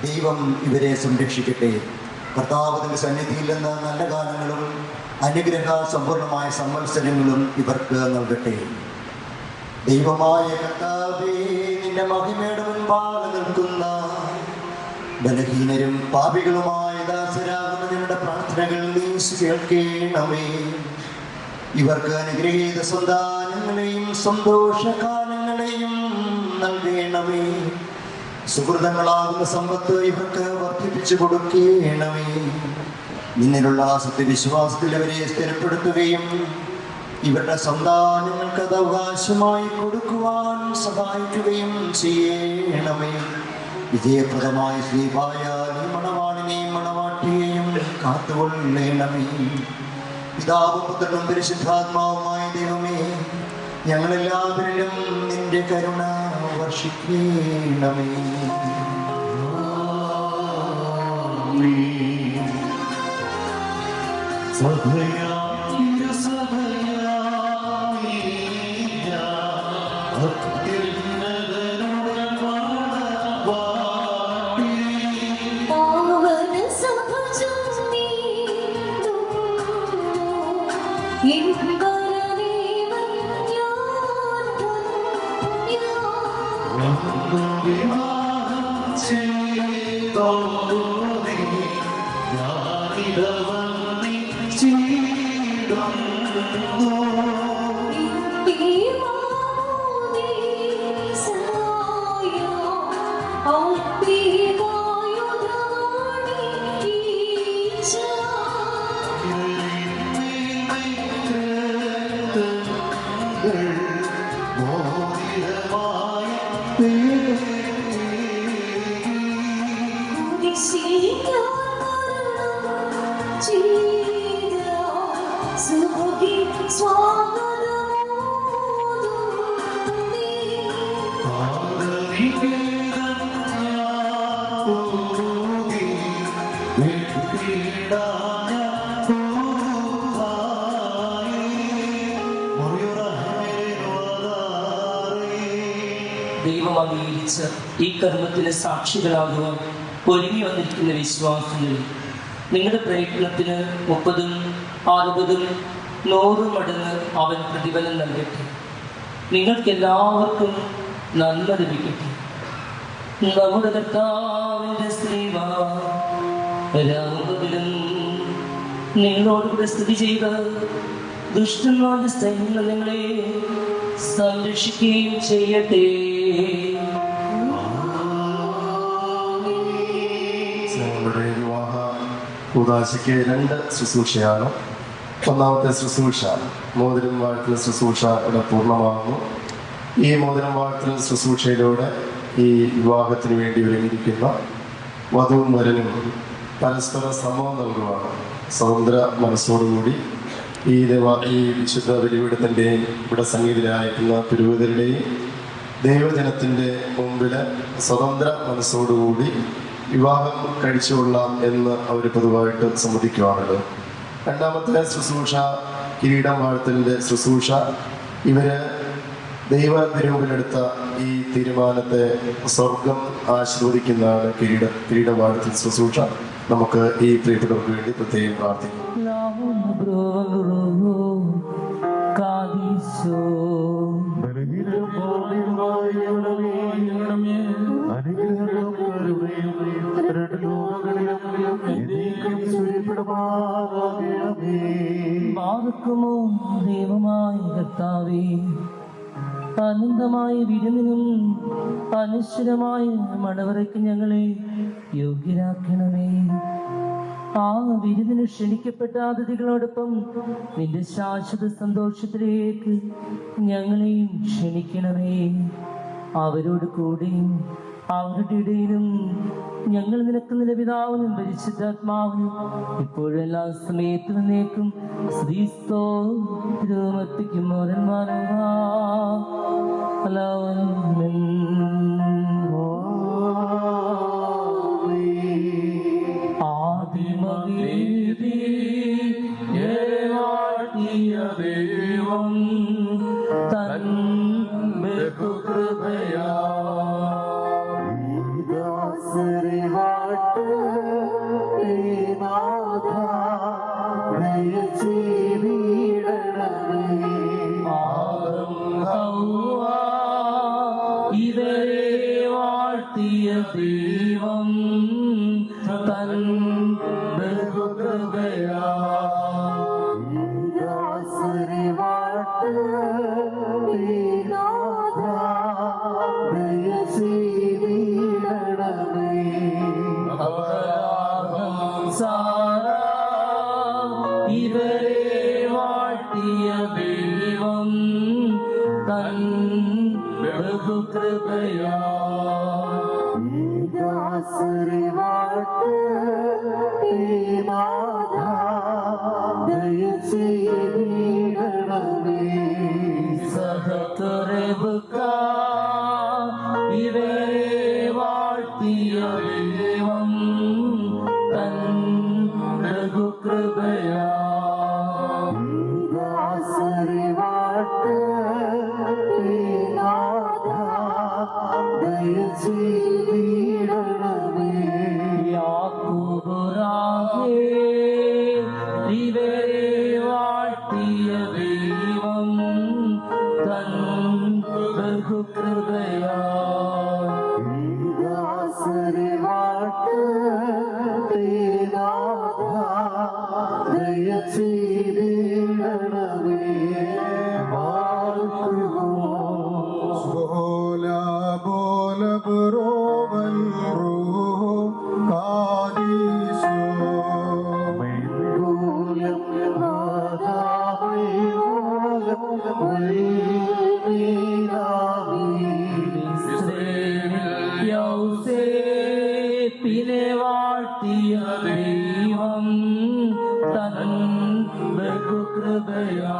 S10: ദൈവം ഇവരെ സംരക്ഷിക്കട്ടെ. കർത്താവിൻ്റെ സന്നിധിയിൽ നിന്ന് നല്ല കാലങ്ങളും അനുഗ്രഹ സമ്പൂർണമായ സംവത്സരങ്ങളും ഇവർക്ക് നൽകട്ടെ. ദൈവമായ കർത്താവേ, നിന്റെ മഹിമയുടെ മുൻപാകെ നിൽക്കുന്ന ബലഹീനരും പാപികളുമായ ദാസരാകുന്ന നിങ്ങളുടെ പ്രാർത്ഥനകൾ നീ കേൾക്കണമേ. ഇവർക്ക് അനുഗ്രഹീത സന്താനങ്ങളെയും സന്തോഷകാലങ്ങളെയും നൽകണമേ. സുഹൃതങ്ങളാകുന്ന സമ്പത്ത് ഇവർക്ക് വർദ്ധിപ്പിച്ചു കൊടുക്കണമേ. നിന്നിലുള്ള സത്യവിശ്വാസത്തിൽ അവരെ സ്ഥിരപ്പെടുത്തുകയും ഇവരുടെ സന്താനങ്ങൾക്ക് അത് അവകാശമായി കൊടുക്കുവാൻ സഹായിക്കുകയും ചെയ്യണമേ. വിജയപ്രദമായ ശ്രീഭായാൽ മണവാളിനെയും മണവാട്ടിയെയും കാത്തുകൊള്ളണമേ. പിതാവും പുത്രനും പരിശുദ്ധാത്മാവുമായ ദൈവമേ, ഞങ്ങളെല്ലാവരിലും നിന്റെ കരുണ വർഷിക്കണമേ.
S2: ദൈവം അംഗീകരിച്ച ഈ കർമ്മത്തിന് സാക്ഷികളാകുവാൻ ഒരുങ്ങി വന്നിരിക്കുന്ന വിശ്വാസങ്ങളിൽ നിങ്ങളുടെ പ്രയത്നത്തിന് 30, 60, 100 മടങ്ങ് അവൻ പ്രതിഫലം നൽകട്ടെ. നിങ്ങൾക്കെല്ലാവർക്കും നന്മ ലഭിക്കട്ടെ. നമ്മുടെ കർത്താവിന്റെ സ്നേഹം നിങ്ങളോടുകൂടെ സ്ഥിതി ചെയ്ത് ദുഷ്ടന്മാരുടെ സൈന്യങ്ങൾ നിങ്ങളെ സംരക്ഷിക്കുകയും ചെയ്യട്ടെ.
S5: വിവാഹ കൂദാശയ്ക്ക് 2 ശുശ്രൂഷയാണ്. ഒന്നാമത്തെ ശുശ്രൂഷ മോതിരം വാഴ്ത്തൽ ശുശ്രൂഷ ഇവിടെ പൂർണ്ണമാകുന്നു. ഈ മോതിരം വാഴ്ത്തൽ ശുശ്രൂഷയിലൂടെ ഈ വിവാഹത്തിന് വേണ്ടി ഒരുങ്ങിയിരിക്കുന്ന വധുവും വരനും പരസ്പര സമ്മതം നൽകുവാണ്. സ്വതന്ത്ര മനസ്സോടുകൂടി ഈ വിശുദ്ധ ബലിപീഠത്തിൻ്റെയും ഇവിടെ സംഗീതരായിരിക്കുന്ന പുരോഹിതരുടെയും ദൈവജനത്തിൻ്റെ മുമ്പിൽ സ്വതന്ത്ര മനസ്സോടുകൂടി വിവാഹം കഴിച്ചുകൊള്ളാം എന്ന് അവർ പൊതുവായിട്ട് സമ്മതിക്കുവാണല്ലോ. രണ്ടാമത്തെ ശുശ്രൂഷ കിരീടം വാഴ്ത്തലിൻ്റെ ശുശ്രൂഷ. ഇവര് ദൈവ തിരുമുമ്പിലെടുത്ത ഈ തീരുമാനത്തെ സ്വർഗം ആശീർവദിക്കുന്നതാണ് കിരീട വാഴ്ത്തൽ ശുശ്രൂഷ. നമുക്ക് ഈ പ്രിയപ്പെട്ടവർക്ക് വേണ്ടി പ്രത്യേകം പ്രാർത്ഥിക്കാം.
S2: ഓർക്കുമോ ദൈവമായ കർത്താവേ, അനന്തമായ വിരുന്നിനും അനശ്വരമായ മണവറയ്ക്ക് ഞങ്ങളെ യോഗ്യരാക്കണമേ. ആ വിരുന്നിന് ക്ഷണിക്കപ്പെട്ട അതിഥികളോടൊപ്പം നിന്റെ ശാശ്വത സന്തോഷത്തിലേക്ക് ഞങ്ങളെയും ക്ഷണിക്കണമേ. അവരോട് കൂടിയും അവരുടെ ഇടയിലും ഞങ്ങൾ നിനക്ക് നിന്റെ പിതാവിനും പരിശുദ്ധാത്മാവിനും ഇപ്പോഴും എല്ലാ സമയത്തും എന്നേക്കും സ്ത്രീസ്തോത്തിരുമത്തിക്കും
S7: ദൈവം തൻ ബഹുകൃപയാ
S2: ഇവരെ വാഴ്ത്തിയ ദൈവം തൻ ബഹുകൃപയാ ഇവരെ വാഴ്ത്തിയ ദൈവം തൻ ബഹുകൃപയാ ഇവരെ വാഴ്ത്തിയ ദൈവം തൻ ബഹുകൃപയാ ഇവരെ വാഴ്ത്തിയ ദൈവം തൻ ബഹുകൃപയാ യൗസേപ്പിനെ വാഴ്ത്തിയ ദൈവം തൻ ബഹുകൃപയാ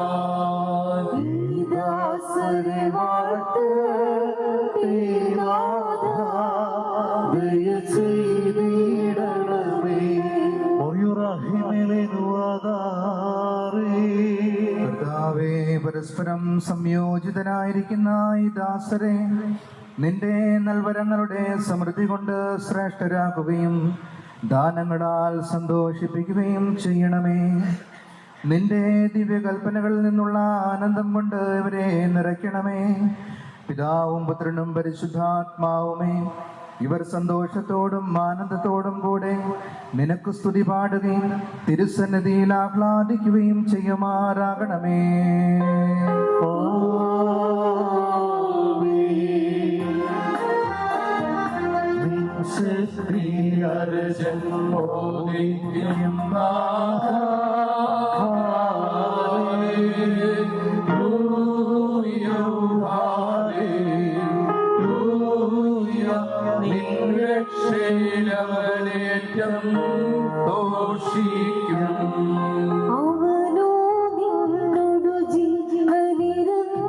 S9: കർത്താവേ, പരസ്പരം സംയോജിതനായിരിക്കുന്ന ഈ ദാസരെ നിന്റെ നൽവരങ്ങളുടെ സമൃദ്ധി കൊണ്ട് ശ്രേഷ്ഠരാക്കുകയും ദാനങ്ങളാൽ സന്തോഷിപ്പിക്കുകയും ചെയ്യണമേ. നിന്റെ ദിവ്യകൽപ്പനകളിൽ നിന്നുള്ള ആനന്ദം കൊണ്ട് ഇവരെ നിറയ്ക്കണമേ. പിതാവും പുത്രനും പരിശുദ്ധാത്മാവുമേ, ഇവർ സന്തോഷത്തോടും ആനന്ദത്തോടും കൂടെ നിനക്ക് സ്തുതി പാടുകയും തിരുസന്നിധിയിൽ ആഹ്ലാദിക്കുകയും ചെയ്യുമാറാകണമേ.
S7: നിരക്ഷയിലവനേറ്റം ദോഷിക്കും.
S11: അവനോ നിന്നോടു ജീവനിരുന്നു.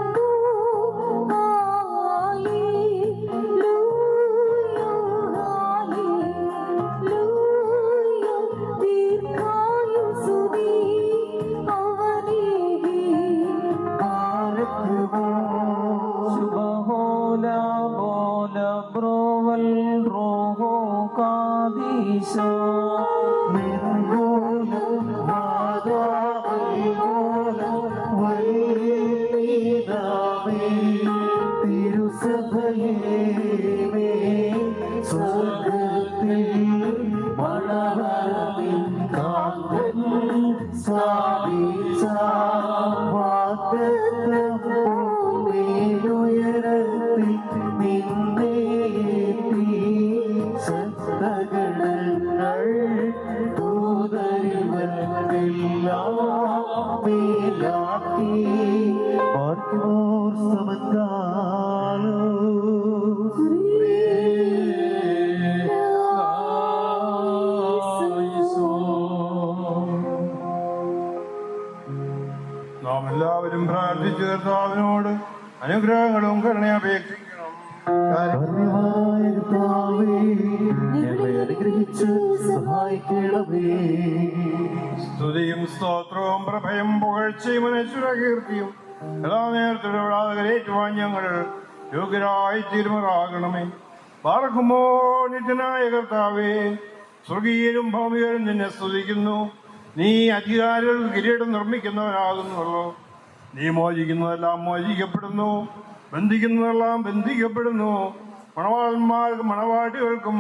S11: ദീർഘായുസ്സുനീ അവനേകി
S2: ശുഭഹോല ബോല ബ്രോവൽ റോഹോ കാദീശോ
S10: തിരുസഭയേ സ്വർഗത്തിൽ മണവരവിൻ കാന്തൻ സ്ഥാപിച്ച
S4: എല്ലാവരും പ്രാർത്ഥിച്ചു കർത്താവിനോട് അനുഗ്രഹങ്ങളും കരുണയപേക്ഷിക്കണം. സ്തുതിയും സ്തോത്രവും പ്രഭയും പുകഴ്ചയും അനശ്വരകീർത്തിയും എല്ലാ നേരത്തിലുള്ള ഏറ്റുവാൻ ഞങ്ങൾ യോഗ്യരായി തീരുമാറാകണമേ. പാർക്കുമോ നിത്യനായ കർത്താവേ, സ്വർഗീയരും ഭൗമികരും നിന്നെ സ്തുതിക്കുന്നു. നീ അധികാരികൾ കിരീടം നിർമ്മിക്കുന്നവനാകുന്നുവല്ലോ. നീ മോചിക്കുന്നതെല്ലാം മോചിക്കപ്പെടുന്നു, ബന്ധിക്കുന്നതെല്ലാം ബന്ധിക്കപ്പെടുന്നു. മണവാളന്മാർക്കും മണവാട്ടികൾക്കും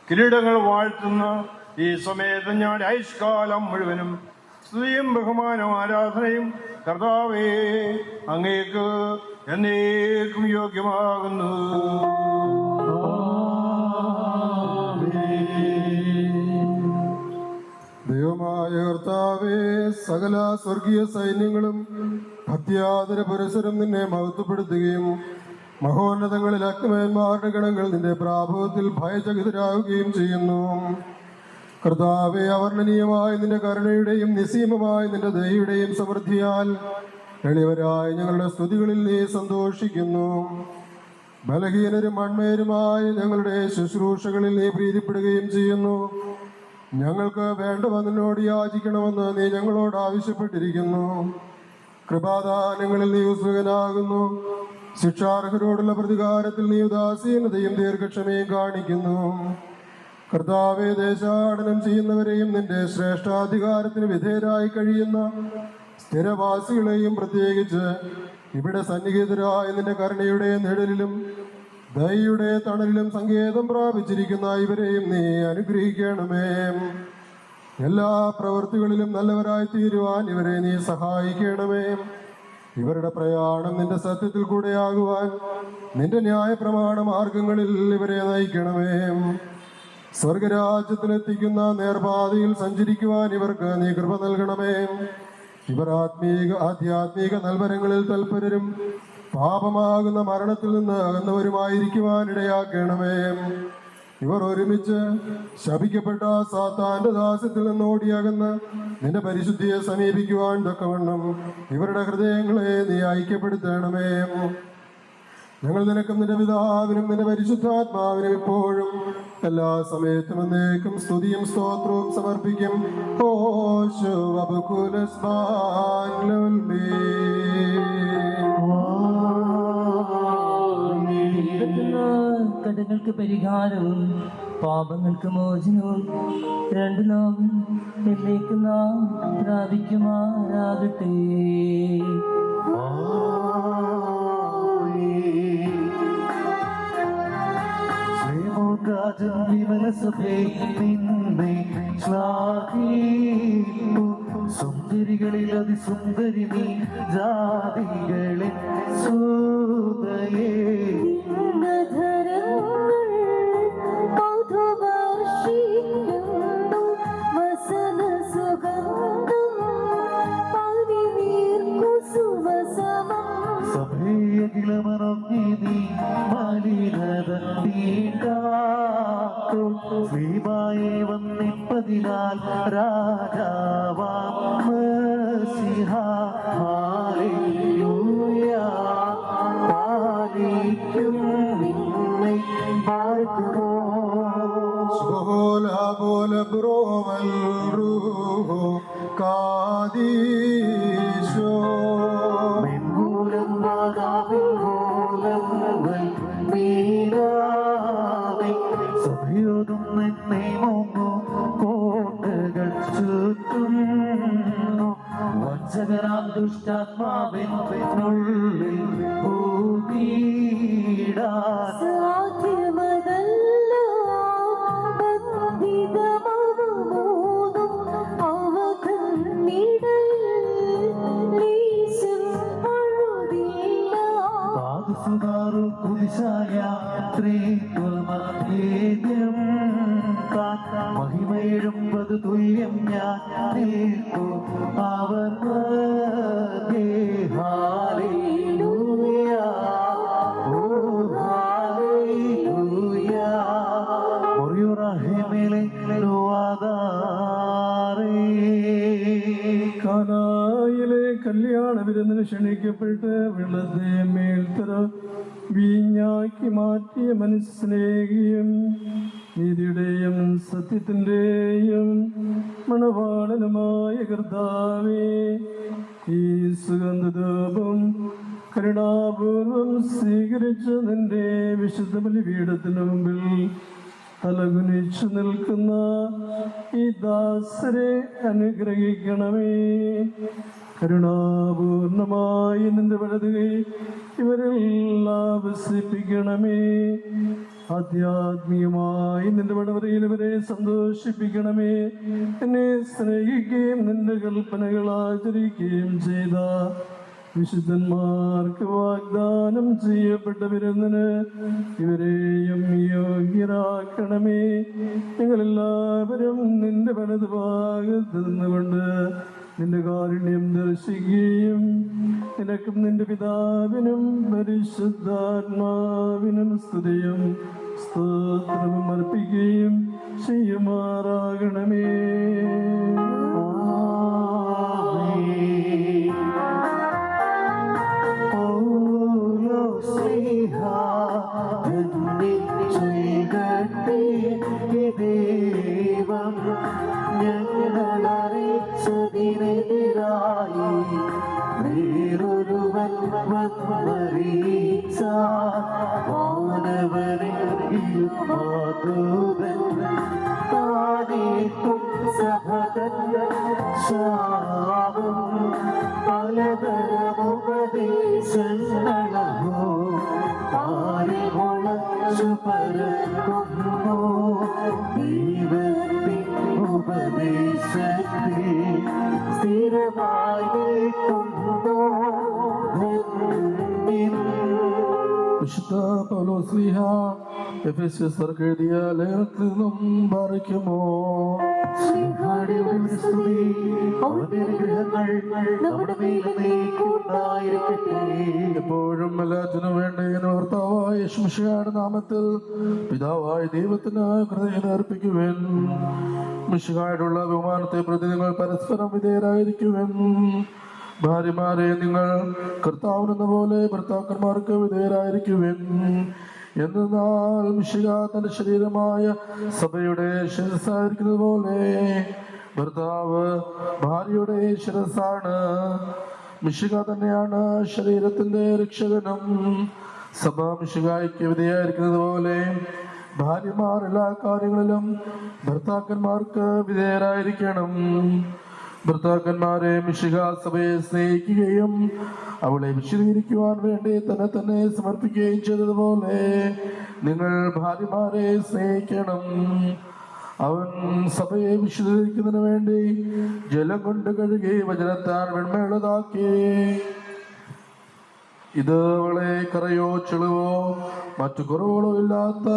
S4: കിരീടങ്ങൾ വാഴ്ത്തുന്ന ഈ സമയത്ത് ഞാൻ ആയുഷ്കാലം മുഴുവനും സ്തുതിയും ബഹുമാനവും ആരാധനയും കർത്താവേ അങ്ങേക്ക് എന്നേക്കും യോഗ്യമാകുന്നു.
S5: ദൈവമായ കർത്താവേ, സകല സ്വർഗീയ സൈന്യങ്ങളും ഭക്തിയാദര പുരസരം നിന്നെ മഹത്വപ്പെടുത്തുകയും മഹോന്നതങ്ങളിൽ അഗ്നിമയന്മാരുടെ ഗണങ്ങൾ നിന്റെ പ്രാഭവത്തിൽ ഭയചകിതരാകുകയും ചെയ്യുന്നു. കർത്താവേ, അവർണ്ണനീയമായ നിന്റെ കരുണയുടെയും നിസ്സീമമായ നിന്റെ ദയയുടെയും സമൃദ്ധിയാൽ എളിയവരായ ഞങ്ങളുടെ സ്തുതികളിൽ നീ സന്തോഷിക്കുന്നു. ബലഹീനരും മൺമേരുമായ ഞങ്ങളുടെ ശുശ്രൂഷകളിൽ നീ പ്രീതിപ്പെടുകയും ചെയ്യുന്നു. ഞങ്ങൾക്ക് വേണ്ടവ നിന്നോട് യാചിക്കണമെന്ന് നീ ഞങ്ങളോട് ആവശ്യപ്പെട്ടിരിക്കുന്നു. കൃപാദാനങ്ങളിൽ നീ ഉത്സുകനാകുന്നു. ശിക്ഷാർഹരോടുള്ള പ്രതികാരത്തിൽ നീ ഉദാസീനതയും ദീർഘക്ഷമയും കാണിക്കുന്നു. കർത്താവേ, ദേശാടനം ചെയ്യുന്നവരെയും നിന്റെ ശ്രേഷ്ഠാധികാരത്തിന് വിധേയരായി കഴിയുന്ന സ്ഥിരവാസികളെയും പ്രത്യേകിച്ച് ഇവിടെ സന്നിഹിതരായ നിന്റെ കരുണയുടെ നിഴലിലും ദയയുടെ തണലിലും സങ്കേതം പ്രാപിച്ചിരിക്കുന്ന ഇവരെയും നീ അനുഗ്രഹിക്കണമേ. എല്ലാ പ്രവൃത്തികളിലും നല്ലവരായി തീരുവാൻ ഇവരെ നീ സഹായിക്കണമേ. ഇവരുടെ പ്രയാണം നിന്റെ സത്യത്തിൽ കൂടെയാകുവാൻ നിന്റെ ന്യായ പ്രമാണ മാർഗങ്ങളിൽ ഇവരെ നയിക്കണമേ. സ്വർഗരാജ്യത്തിലെത്തിക്കുന്ന നേർപാതയിൽ സഞ്ചരിക്കുവാൻ ഇവർക്ക് നീ കൃപ നൽകണമേ. ഇവർ ആധ്യാത്മിക നൽവരങ്ങളിൽ തൽപരരും പാപമാകുന്ന മരണത്തിൽ നിന്ന് അകന്നവരുമായിരിക്കുവാൻ ഇടയാക്കണമേ. ഇവർ ഒരുമിച്ച് ശപിക്കപ്പെട്ട സാത്താന്റെ ദാസ്യത്തിൽ നിന്ന് ഓടിയകന്ന് നിന്റെ പരിശുദ്ധിയെ സമീപിക്കുവാൻ തക്കവണ്ണം ഇവരുടെ ഹൃദയങ്ങളെ നീ ഐക്യപ്പെടുത്തണമേ. ഞങ്ങൾ നിനക്കും നിന്റെ പിതാവിനും നിന്റെ പരിശുദ്ധാത്മാവിനും ഇപ്പോഴും എല്ലാ സമയത്തും എന്നേക്കും സ്തുതിയും സ്തോത്രവും സമർപ്പിക്കും.
S12: കടങ്ങൾക്ക് പരിഹാരവും പാപങ്ങൾക്ക് മോചനവും രണ്ടു നാം എന്നേക്കും നാം പ്രാപിക്കുമാറാകട്ടെ.
S8: സുന്ദരികളിൽ അതിസുന്ദരി നീ ജാതികളിൽ സൂതയേ സഭയകിളമറങ്ങി നീ മലിനത തീണ്ടാത്തു ശ്രീമായെ വന്നിപ്പതിനാൽ രാജാവാം മസിഹ ഹല്ലേലൂയ പാലിക്കും നിന്നെ പാർക്കുമോ
S5: Sola bola bromal ruho kadisho
S8: Mengulam vagavingulam meerave Sabhyodum nenne mongu കോട്ടകൾ ചുറ്റുന്നു വഞ്ചകരാം ദുഷ്ടാത്മാവിനുള്ളിൽ ഭൂപീടാ സുതാറു കുതിശായ ത്രികുൽമധ്യേദ്യം കാത്ത മഹിമയെഴുമ്പത് തുല്യം ഞാൻ നിൽക്കു അവർ ഹല്ലേലൂയ ഓ ഹല്ലേലൂയ ഒറിയുറഹിമിലെ ലോവാദാരേ
S5: കാനായിലെ കല്യാണ
S4: വിരുന്നിന് ക്ഷണിക്കപ്പെട്ട് വെള്ളത്തെ മേൽത്തറ വീഞ്ഞാക്കി മാറ്റിയ മനസ്സ്നേഹിയും നീതിയുടെയും സത്യത്തിൻ്റെയും മണവാളനുമായ കർത്താവേ, ഈ സുഗന്ധധൂപം കരുണാപൂർവം സ്വീകരിച്ച നിന്റെ വിശുദ്ധ ബലിപീഠത്തിനു മുമ്പിൽ തലകുനിച്ചു നിൽക്കുന്ന ഈ ദാസരെ അനുഗ്രഹിക്കണമേ. കരുണാപൂർണമായി നിന്റെ വലതുകൈ ഇവരെല്ലാം വസിപ്പിക്കണമേ. ആധ്യാത്മികമായി നിന്റെ വടവറയിൽ ഇവരെ സന്തോഷിപ്പിക്കണമേ. എന്നെ സ്നേഹിക്കുകയും നിന്റെ കൽപ്പനകൾ ആചരിക്കുകയും ചെയ്ത വിശുദ്ധന്മാർക്ക് വാഗ്ദാനം ചെയ്യപ്പെട്ട വിരുന്നിന് ഇവരെയും യോഗ്യരാക്കണമേ. ഞങ്ങളെല്ലാവരും നിന്റെ വലതു ഭാഗത്ത് നിന്നുകൊണ്ട് നിന്റെ കാരുണ്യം ദർശിക്കുകയും നിനക്കും നിന്റെ പിതാവിനും പരിശുദ്ധാത്മാവിനും സ്തുതിയും സ്തോത്രവും അർപ്പിക്കുകയും ചെയ്യുമാറാകണമേ.
S8: ദൈവം ഞങ്ങളറിയിച്ചതിനെതിരായി വേറൊരുവൻ വന്നറിയിച്ച മാനവരിൽ മാതൃവൻ താനേക്കും സഭതൻ ശാപം പലതരമുപദേശങ്ങളോ പാരിമുളച്ചു പരക്കുന്നു ദൈവത്തിൻ ഉപദേശത്തെ സ്ഥിരമായി നിൽക്കുന്നു. വിശുദ്ധ പൗലോസ്ലീഹ എഫെസ്യർക്ക് എഴുതിയ ലേഖനത്തിൽ നിന്നും പാലിക്കുമോ? എപ്പോഴും എല്ലാത്തിനും വേണ്ടി കർത്താവായ യേശുമിശിഹായുടെ നാമത്തിൽ പിതാവായ ദൈവത്തിന് കൃതജ്ഞത അർപ്പിക്കുവാൻ മിശിഹായോടുള്ള ബഹുമാനത്തെ പ്രതി നിങ്ങൾ പരസ്പരം വിധേയരായിരിക്കുവാൻ. ഭാര്യമാരെ നിങ്ങൾ കർത്താവിനെന്ന പോലെ ഭർത്താക്കന്മാർക്ക് വിധേയരായിരിക്കുവാൻ. എന്നാൽ മിശിഹ തന്റെ ശരീരമായ സഭയുടെ ശിരസ്സായിരിക്കുന്നത് പോലെ ഭർത്താവ് ഭാര്യയുടെ ശിരസ്സാണ്. മിശിഹ തന്നെയാണ് ശരീരത്തിന്റെ രക്ഷകനും. സഭ മിശിഹായ്ക്ക് വിധേയായിരിക്കുന്നത് പോലെ ഭാര്യമാർ എല്ലാ കാര്യങ്ങളിലും ഭർത്താക്കന്മാർക്ക് വിധേയരായിരിക്കണം. ഭർത്താക്കന്മാരെ മിശിഹ സഭയെ സ്നേഹിക്കുകയും അവളെ വിശദീകരിക്കുവാൻ വേണ്ടി തന്നെ സമർപ്പിക്കുകയും ചെയ്തതുപോലെ നിങ്ങൾ ഭാര്യമാരെ സ്നേഹിക്കണം. അവൻ സഭയെ വിശദീകരിക്കുന്നതിന് വേണ്ടി ജലം കൊണ്ട് കഴുകി വചനത്താൽ വെണ്മയുള്ളതാക്കി. ഇത് അവളെ കറയോ ചെളിവോ മറ്റു കുറവുകളോ ഇല്ലാത്ത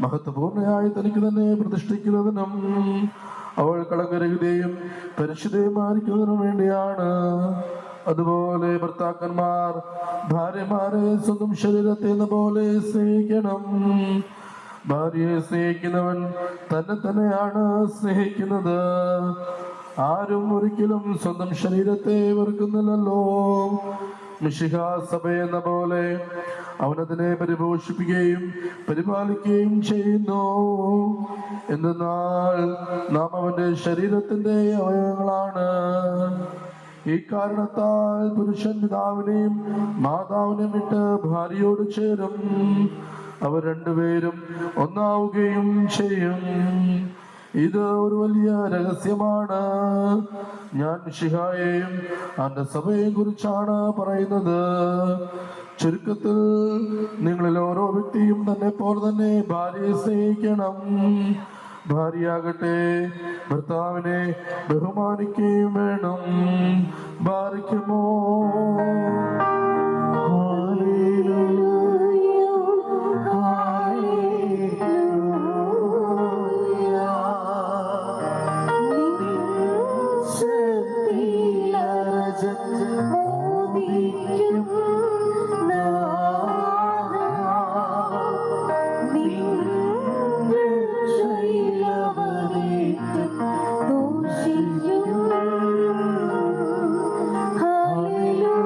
S8: മഹത്വപൂർണയായി തനിക്ക് തന്നെ പ്രതിഷ്ഠിക്കുന്നതിനും അവൾ കളങ്കരഹിതയും പരിശുദ്ധയുമായിരിക്കുന്നതിനും വേണ്ടിയാണ്. അതുപോലെ ഭർത്താക്കന്മാർ ഭാര്യമാരെ സ്വന്തം ശരീരത്തെ എന്ന പോലെ സ്നേഹിക്കണം. ഭാര്യയെ സ്നേഹിക്കുന്നവൻ തന്നെ തന്നെയാണ് സ്നേഹിക്കുന്നത്. ആരും ഒരിക്കലും സ്വന്തം ശരീരത്തെ വെറുക്കുന്നില്ലല്ലോ. മിശിഹ സഭ എന്ന പോലെ അവനതിനെ പരിപോഷിപ്പിക്കുകയും പരിപാലിക്കുകയും ചെയ്യുന്നു. എന്നാൽ നാം അവന്റെ ശരീരത്തിന്റെ അവയവങ്ങളാണ്. ഈ കാരണത്താൽ പുരുഷൻ പിതാവിനെയും മാതാവിനെയും വിട്ട് ഭാര്യയോട് ചേരും. അവർ രണ്ടുപേരും ഒന്നാവുകയും ചെയ്യും. ഇത് ഒരു വലിയ രഹസ്യമാണ്. ഞാൻ മിശിഹായെയും അവന്റെ സഭയെയും കുറിച്ചാണ് പറയുന്നത്. ചുരുക്കത്തിൽ നിങ്ങളിൽ ഓരോ വ്യക്തിയും തന്നെ പോലെ തന്നെ ഭാര്യയെ സ്നേഹിക്കണം. ഭാര്യയാകട്ടെ ഭർത്താവിനെ ബഹുമാനിക്കുകയും വേണം. ഭാര്യയ്ക്കുമോ
S11: Hallelujah.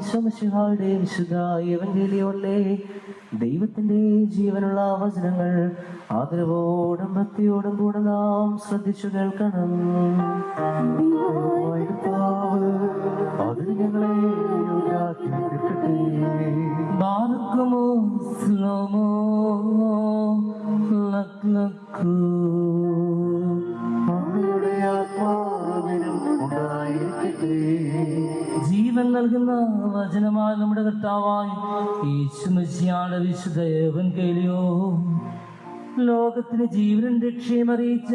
S12: ഈശോമിശിഹായുടെ വിശുദ്ധ എവങ്കേലിയോനിലെ ദൈവത്തിന്റെ ജീവനുള്ള വചനങ്ങൾ ആദരവോടും ഭക്തിയോടും കൂടെ നാം ശ്രദ്ധിച്ചു കേൾക്കണം.
S10: അതിന് ഞങ്ങളെ
S12: ബാർക്കുമോ സ്ലോമോ ലക്ലക്കു
S10: അമ്മയുടെ ആത്മാവിനും ഉണ്ടായിരിക്കട്ടെ.
S12: ജീവൻ നൽകുന്ന വചനമായ നമ്മുടെ കർത്താവായി യേശുമിശിഹായുടെ വിശുദ്ധ എവങ്കേലിയോ ലോകത്തിന് ജീവനും രക്ഷയും അറിയിച്ച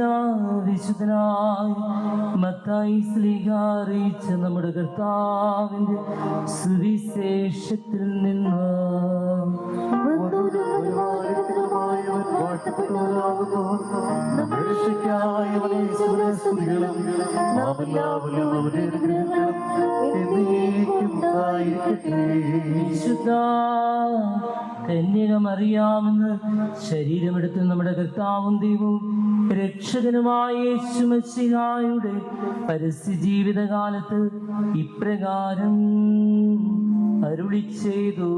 S12: വിശുദ്ധനായി മത്തായി ശ്ലീഹ അറിയിച്ച നമ്മുടെ കർത്താവിന്റെ സുവിശേഷത്തിൽ നിന്ന് വിശുദ്ധ കന്യകമറിയാമെന്ന് ശരീരമെടുത്ത് നമ്മുടെ കർത്താവും ദൈവവും രക്ഷകനുമായ യേശുമിശിഹായുടെ പരസ്യ ജീവിതകാലത്ത് ഇപ്രകാരം അരുളി ചെയ്തു.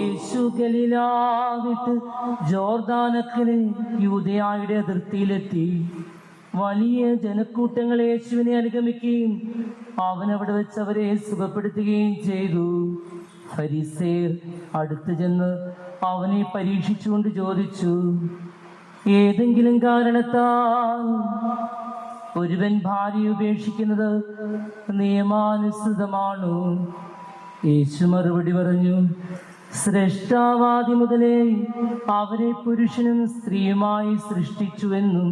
S12: യേശു ഗലീല വിട്ട് ജോർദാനക്കരെ യൂദയായുടെ അതിർത്തിയിലെത്തി. വലിയ ജനക്കൂട്ടങ്ങൾ യേശുവിനെ അനുഗമിക്കുകയും അവൻ അവിടെ വെച്ച് അവരെ സുഖപ്പെടുത്തുകയും ചെയ്തു. ഫരിസേർ അടുത്തു ചെന്ന് അവനെ പരീക്ഷിച്ചുകൊണ്ട് ചോദിച്ചു, ഏതെങ്കിലും കാരണത്താൽ ഒരുവൻ ഭാര്യ ഉപേക്ഷിക്കുന്നത് നിയമാനുസൃതമാണോ? യേശു മറുപടി പറഞ്ഞു, ശ്രേഷ്ഠാവാദി മുതലേ അവരെ പുരുഷനും സ്ത്രീയുമായി സൃഷ്ടിച്ചുവെന്നും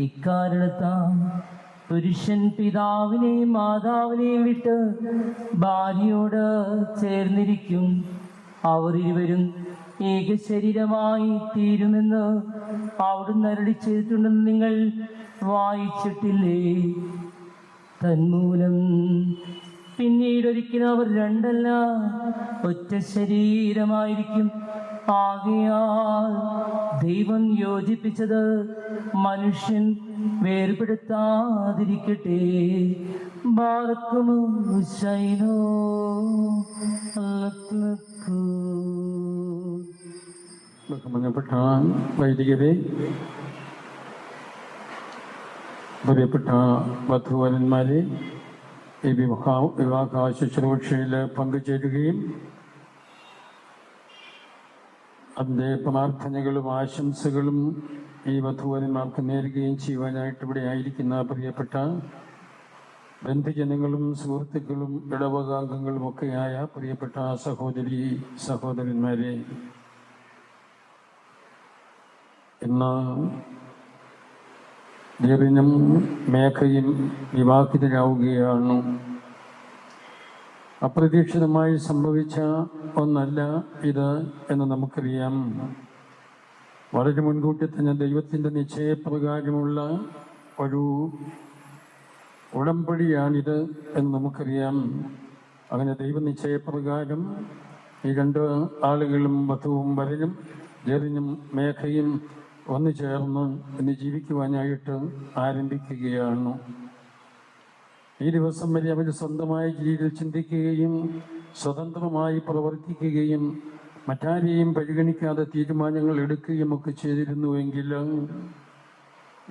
S12: ഇക്കാരണത്താൽ പുരുഷൻ പിതാവിനെയും മാതാവിനെയും വിട്ട് ഭാര്യയോട് ചേർന്നിരിക്കും, അവർ ഇരുവരും ഏക ശരീരമായി തീരുമെന്ന് അവിടുന്ന് അരുളി ചെയ്തിട്ടുണ്ടെന്ന് നിങ്ങൾ വായിച്ചിട്ടില്ലേ? തന്മൂലം പിന്നീട് ഒരിക്കലും അവർ രണ്ടല്ല ഒറ്റ ശരീരമായിരിക്കും. ആകയാൽ ദൈവം യോജിപ്പിച്ചത് മനുഷ്യൻ വേർപെടുത്താതിരിക്കട്ടെ. ബാർക്കുമോ ശൈനോ
S4: ബഹുമാനപ്പെട്ട വൈദികരെ, പ്രിയപ്പെട്ട വധൂവരന്മാരെ, ഈ വിവാഹ ശുശ്രൂഷയിൽ പങ്കുചേരുകയും അതിൻ്റെ പ്രാർത്ഥനകളും ആശംസകളും ഈ വധൂവരന്മാർക്ക് നേരുകയും ചെയ്യുവാനായിട്ട് ഇവിടെ ആയിരിക്കുന്ന പ്രിയപ്പെട്ട ബന്ധുജനങ്ങളും സുഹൃത്തുക്കളും ഇടവകാംഗങ്ങളും ഒക്കെയായ പ്രിയപ്പെട്ട സഹോദരി സഹോദരന്മാരെ, ഇന്ന് ജെറിനും മേഘയും വിവാഹിതരാവുകയാണ്. അപ്രതീക്ഷിതമായി സംഭവിച്ച ഒന്നല്ല ഇത് എന്ന് നമുക്കറിയാം. വളരെ മുൻകൂട്ടി തന്നെ ദൈവത്തിൻ്റെ നിശ്ചയപ്രകാരമുള്ള ഒരു ഉടമ്പടിയാണിത് എന്ന് നമുക്കറിയാം. അങ്ങനെ ദൈവനിശ്ചയപ്രകാരം ഈ രണ്ട് ആളുകളും വധുവും വരനും ജെറിനും മേഘയും ഒന്നു ചേർന്ന് ഇന്ന് ജീവിക്കുവാനായിട്ട് ആരംഭിക്കുകയാണ്. ഈ ദിവസം വരെ അവർ സ്വന്തമായ രീതിയിൽ ചിന്തിക്കുകയും സ്വതന്ത്രമായി പ്രവർത്തിക്കുകയും മറ്റാരെയും പരിഗണിക്കാതെ തീരുമാനങ്ങൾ എടുക്കുകയും ഒക്കെ ചെയ്തിരുന്നുവെങ്കിൽ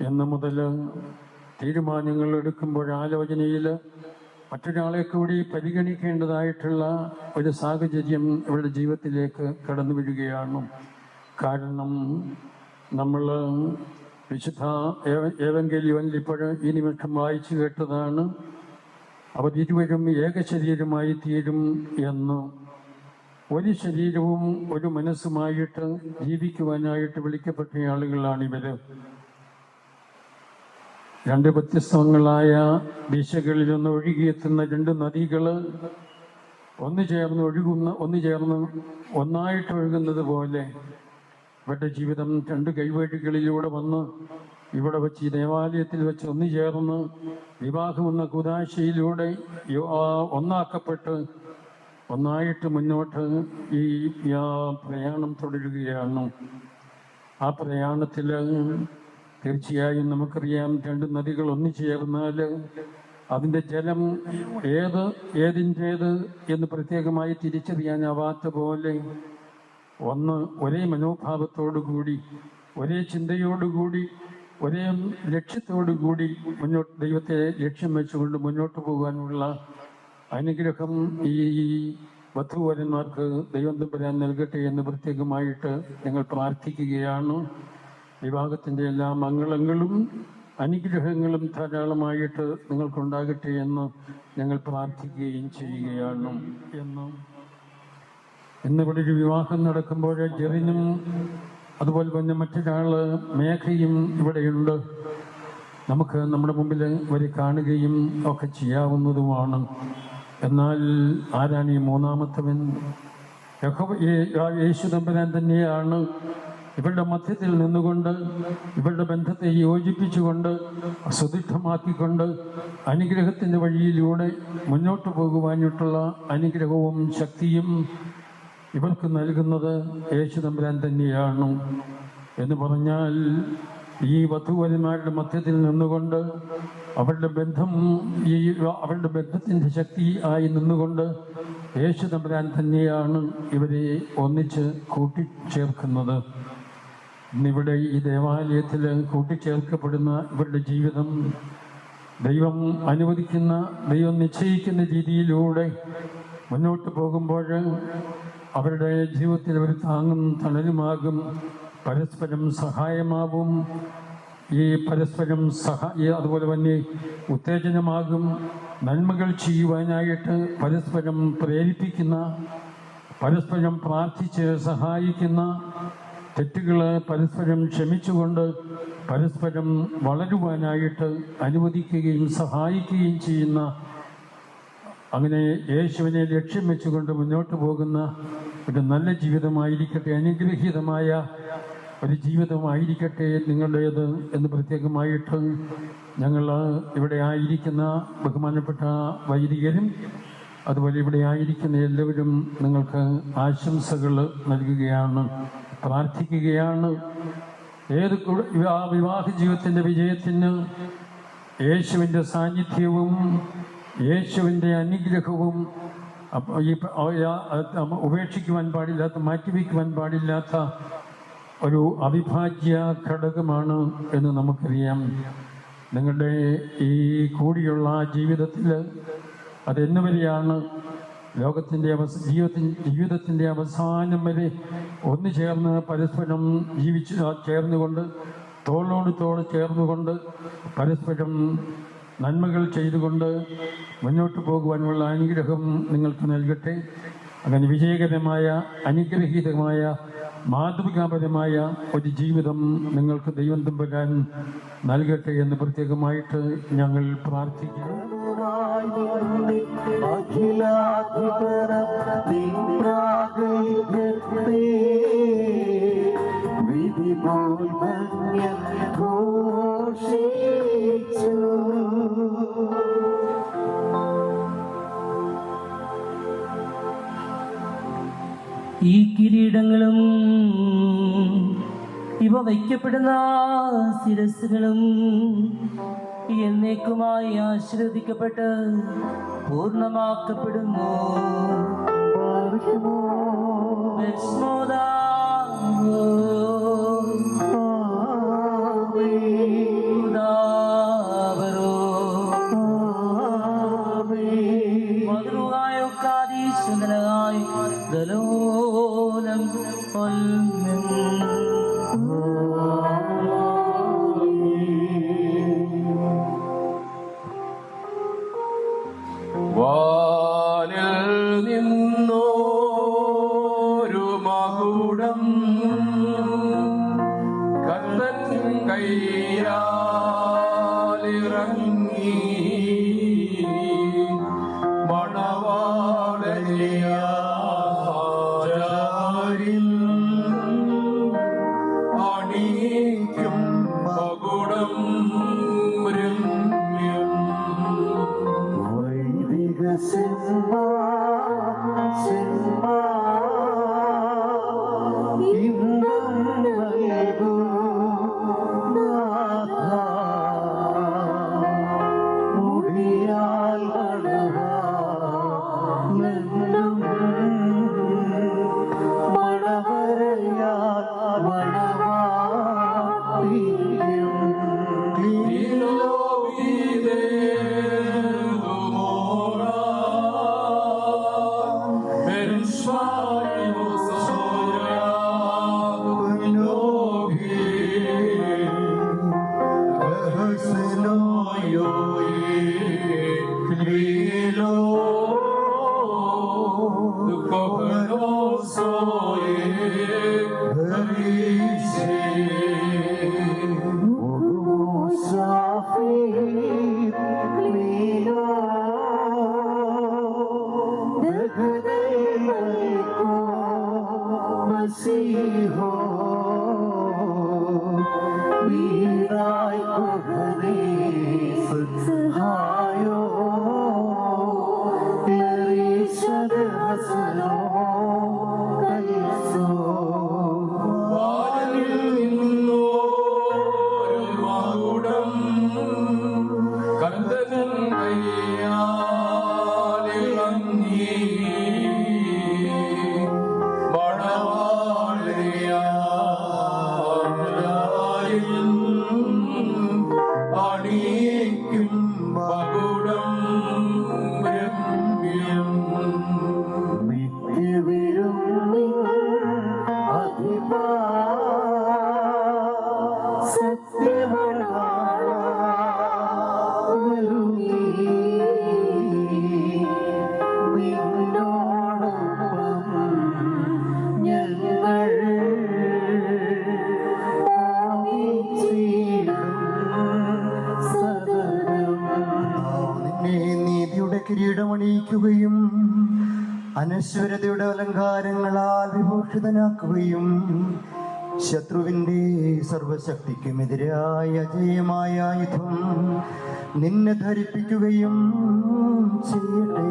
S4: എന്ന് മുതൽ തീരുമാനങ്ങൾ എടുക്കുമ്പോൾ ആലോചനയിൽ മറ്റൊരാളെ കൂടി പരിഗണിക്കേണ്ടതായിട്ടുള്ള ഒരു സാഹചര്യം ഇവരുടെ ജീവിതത്തിലേക്ക് കടന്നു വരികയാണ്. കാരണം നമ്മൾ വിശുദ്ധ ഏവങ്കേലിയോനിൽ ഇപ്പോൾ ഈ നിമിഷം വായിച്ചു കേട്ടതാണ്, അവർ ഇരുവരും ഏകശരീരമായി തീരും എന്ന്. ഒരു ശരീരവും ഒരു മനസ്സുമായിട്ട് ജീവിക്കുവാനായിട്ട് വിളിക്കപ്പെട്ട ആളുകളാണിവർ. രണ്ട് വ്യത്യസ്തങ്ങളായ ദിശകളിൽ നിന്ന് ഒഴുകിയെത്തുന്ന രണ്ട് നദികൾ ഒന്ന് ചേർന്ന് ഒന്നായിട്ട് ഒഴുകുന്നത് പോലെ ഇവരുടെ ജീവിതം രണ്ട് കൈവഴികളിലൂടെ വന്ന് ഇവിടെ വെച്ച് ഈ ദേവാലയത്തിൽ വെച്ച് ഒന്നു ചേർന്ന് വിവാഹമെന്ന കുദാശയിലൂടെ ഒന്നാക്കപ്പെട്ട് ഒന്നായിട്ട് മുന്നോട്ട് ഈ പ്രയാണം തുടരുകയാണ്. ആ പ്രയാണത്തിൽ തീർച്ചയായും നമുക്കറിയാം, രണ്ട് നദികൾ ഒന്നുചേർന്നാൽ അതിൻ്റെ ജലം ഏതിൻ്റേത് എന്ന് പ്രത്യേകമായി തിരിച്ചറിയാനാവാത്ത പോലെ ഒന്ന് ഒരേ മനോഭാവത്തോടുകൂടി, ഒരേ ചിന്തയോടുകൂടി, ഒരേ ലക്ഷ്യത്തോടുകൂടി ദൈവത്തെ ലക്ഷ്യം വെച്ചുകൊണ്ട് മുന്നോട്ട് പോകാനുള്ള അനുഗ്രഹം ഈ വധൂവരന്മാർക്ക് ദൈവം തമ്പുരാൻ നൽകട്ടെ എന്ന് പ്രത്യേകമായിട്ട് ഞങ്ങൾ പ്രാർത്ഥിക്കുകയാണ്. വിവാഹത്തിൻ്റെ എല്ലാ മംഗളങ്ങളും അനുഗ്രഹങ്ങളും ധാരാളമായിട്ട് നിങ്ങൾക്കുണ്ടാകട്ടെ എന്ന് ഞങ്ങൾ പ്രാർത്ഥിക്കുകയും ചെയ്യുകയാണ്. ഇന്നിവിടെ ഒരു വിവാഹം നടക്കുമ്പോൾ ജെറിനും അതുപോലെ തന്നെ മറ്റൊരാൾ മേഘയും ഇവിടെയുണ്ട്. നമുക്ക് നമ്മുടെ മുമ്പിൽ ഇവരെ കാണുകയും ഒക്കെ ചെയ്യാവുന്നതുമാണ്. എന്നാൽ ആരാണ് ഈ മൂന്നാമത്തവൻ? യേശു തമ്പുരാൻ തന്നെയാണ് ഇവരുടെ മധ്യത്തിൽ നിന്നുകൊണ്ട് ഇവരുടെ ബന്ധത്തെ യോജിപ്പിച്ചുകൊണ്ട് സുദൃഢമാക്കിക്കൊണ്ട് അനുഗ്രഹത്തിൻ്റെ വഴിയിലൂടെ മുന്നോട്ട് പോകുവാനായിട്ടുള്ള അനുഗ്രഹവും ശക്തിയും ഇവർക്ക് നൽകുന്നത് യേശു തമ്പുരാൻ തന്നെയാണ്. എന്ന് പറഞ്ഞാൽ ഈ വധൂവരന്മാരുടെ മധ്യത്തിൽ നിന്നുകൊണ്ട് അവരുടെ ബന്ധത്തിൻ്റെ ശക്തി ആയി നിന്നുകൊണ്ട് യേശു തമ്പുരാൻ തന്നെയാണ് ഇവരെ ഒന്നിച്ച് കൂട്ടിച്ചേർക്കുന്നത്. ഇന്നിവിടെ ഈ ദേവാലയത്തിൽ കൂട്ടിച്ചേർക്കപ്പെടുന്ന ഇവരുടെ ജീവിതം ദൈവം അനുവദിക്കുന്ന, ദൈവം നിശ്ചയിക്കുന്ന രീതിയിലൂടെ മുന്നോട്ട് പോകുമ്പോൾ അവരുടെ ജീവിതത്തിൽ ഒരു താങ്ങും തണലുമാകും, പരസ്പരം സഹായമാവും. ഈ പരസ്പരം അതുപോലെ തന്നെ ഉത്തേജനമാകും, നന്മകൾ ചെയ്യുവാനായിട്ട് പരസ്പരം പ്രേരിപ്പിക്കുന്ന, പരസ്പരം പ്രാർത്ഥിച്ച് സഹായിക്കുന്ന, തെറ്റുകൾ പരസ്പരം ക്ഷമിച്ചുകൊണ്ട് പരസ്പരം വളരുവാനായിട്ട് അനുവദിക്കുകയും സഹായിക്കുകയും ചെയ്യുന്ന, അങ്ങനെ യേശുവിനെ ലക്ഷ്യം വെച്ചുകൊണ്ട് മുന്നോട്ട് പോകുന്ന ഒരു നല്ല ജീവിതമായിരിക്കട്ടെ, അനുഗ്രഹീതമായ ഒരു ജീവിതമായിരിക്കട്ടെ നിങ്ങളുടേത് എന്ന് പ്രത്യേകമായിട്ട് ഞങ്ങൾ ഇവിടെ ആയിരിക്കുന്ന ബഹുമാനപ്പെട്ട വൈദികരും അതുപോലെ ഇവിടെ ആയിരിക്കുന്ന എല്ലാവരും നിങ്ങൾക്ക് ആശംസകൾ നൽകുകയാണ്, പ്രാർത്ഥിക്കുകയാണ്. വിവാഹ ജീവിതത്തിൻ്റെ വിജയത്തിന് യേശുവിൻ്റെ സാന്നിധ്യവും യേശുവിൻ്റെ അനുഗ്രഹവും ഉപേക്ഷിക്കുവാൻ പാടില്ലാത്ത, മാറ്റിവെക്കുവാൻ പാടില്ലാത്ത ഒരു അവിഭാജ്യ ഘടകമാണ് എന്ന് നമുക്കറിയാം. നിങ്ങളുടെ ഈ കൂടിയുള്ള ജീവിതത്തിൽ അതെന്നു വരെയാണ് ജീവിതത്തിൻ്റെ അവസാനം വരെ ഒന്നു ചേർന്ന് പരസ്പരം ചേർന്നുകൊണ്ട്, തോളോട് തോൾ ചേർന്നുകൊണ്ട് പരസ്പരം നന്മകൾ ചെയ്തുകൊണ്ട് മുന്നോട്ട് പോകുവാനുള്ള അനുഗ്രഹം നിങ്ങൾക്ക് നൽകട്ടെ. അങ്ങനെ വിജയകരമായ, അനുഗ്രഹീതമായ, മാതൃകാപരമായ ഒരു ജീവിതം നിങ്ങൾക്ക് ദൈവം തമ്പുരാൻ നൽകട്ടെ എന്ന് പ്രത്യേകമായിട്ട് ഞങ്ങൾ പ്രാർത്ഥിക്കുന്നു.
S12: ഈ കിരീടങ്ങളും ഇവ വയ്ക്കപ്പെടുന്ന ശിരസ്സുകളും എന്നേക്കുമായി ആശീർവദിക്കപ്പെട്ട് പൂർണ്ണമാക്കപ്പെടുന്നു.
S7: മണവാളനിയാ
S13: അണിയിക്കുകയും അനശ്വരതയുടെ അലങ്കാരങ്ങളാൽ വിഭൂഷിതനാക്കുകയും ശത്രുവിൻ്റെ സർവശക്തിക്കുമെതിരായ അജേയമായ ആയുധം നിന്നെ ധരിപ്പിക്കുകയും ചെയ്യട്ടെ.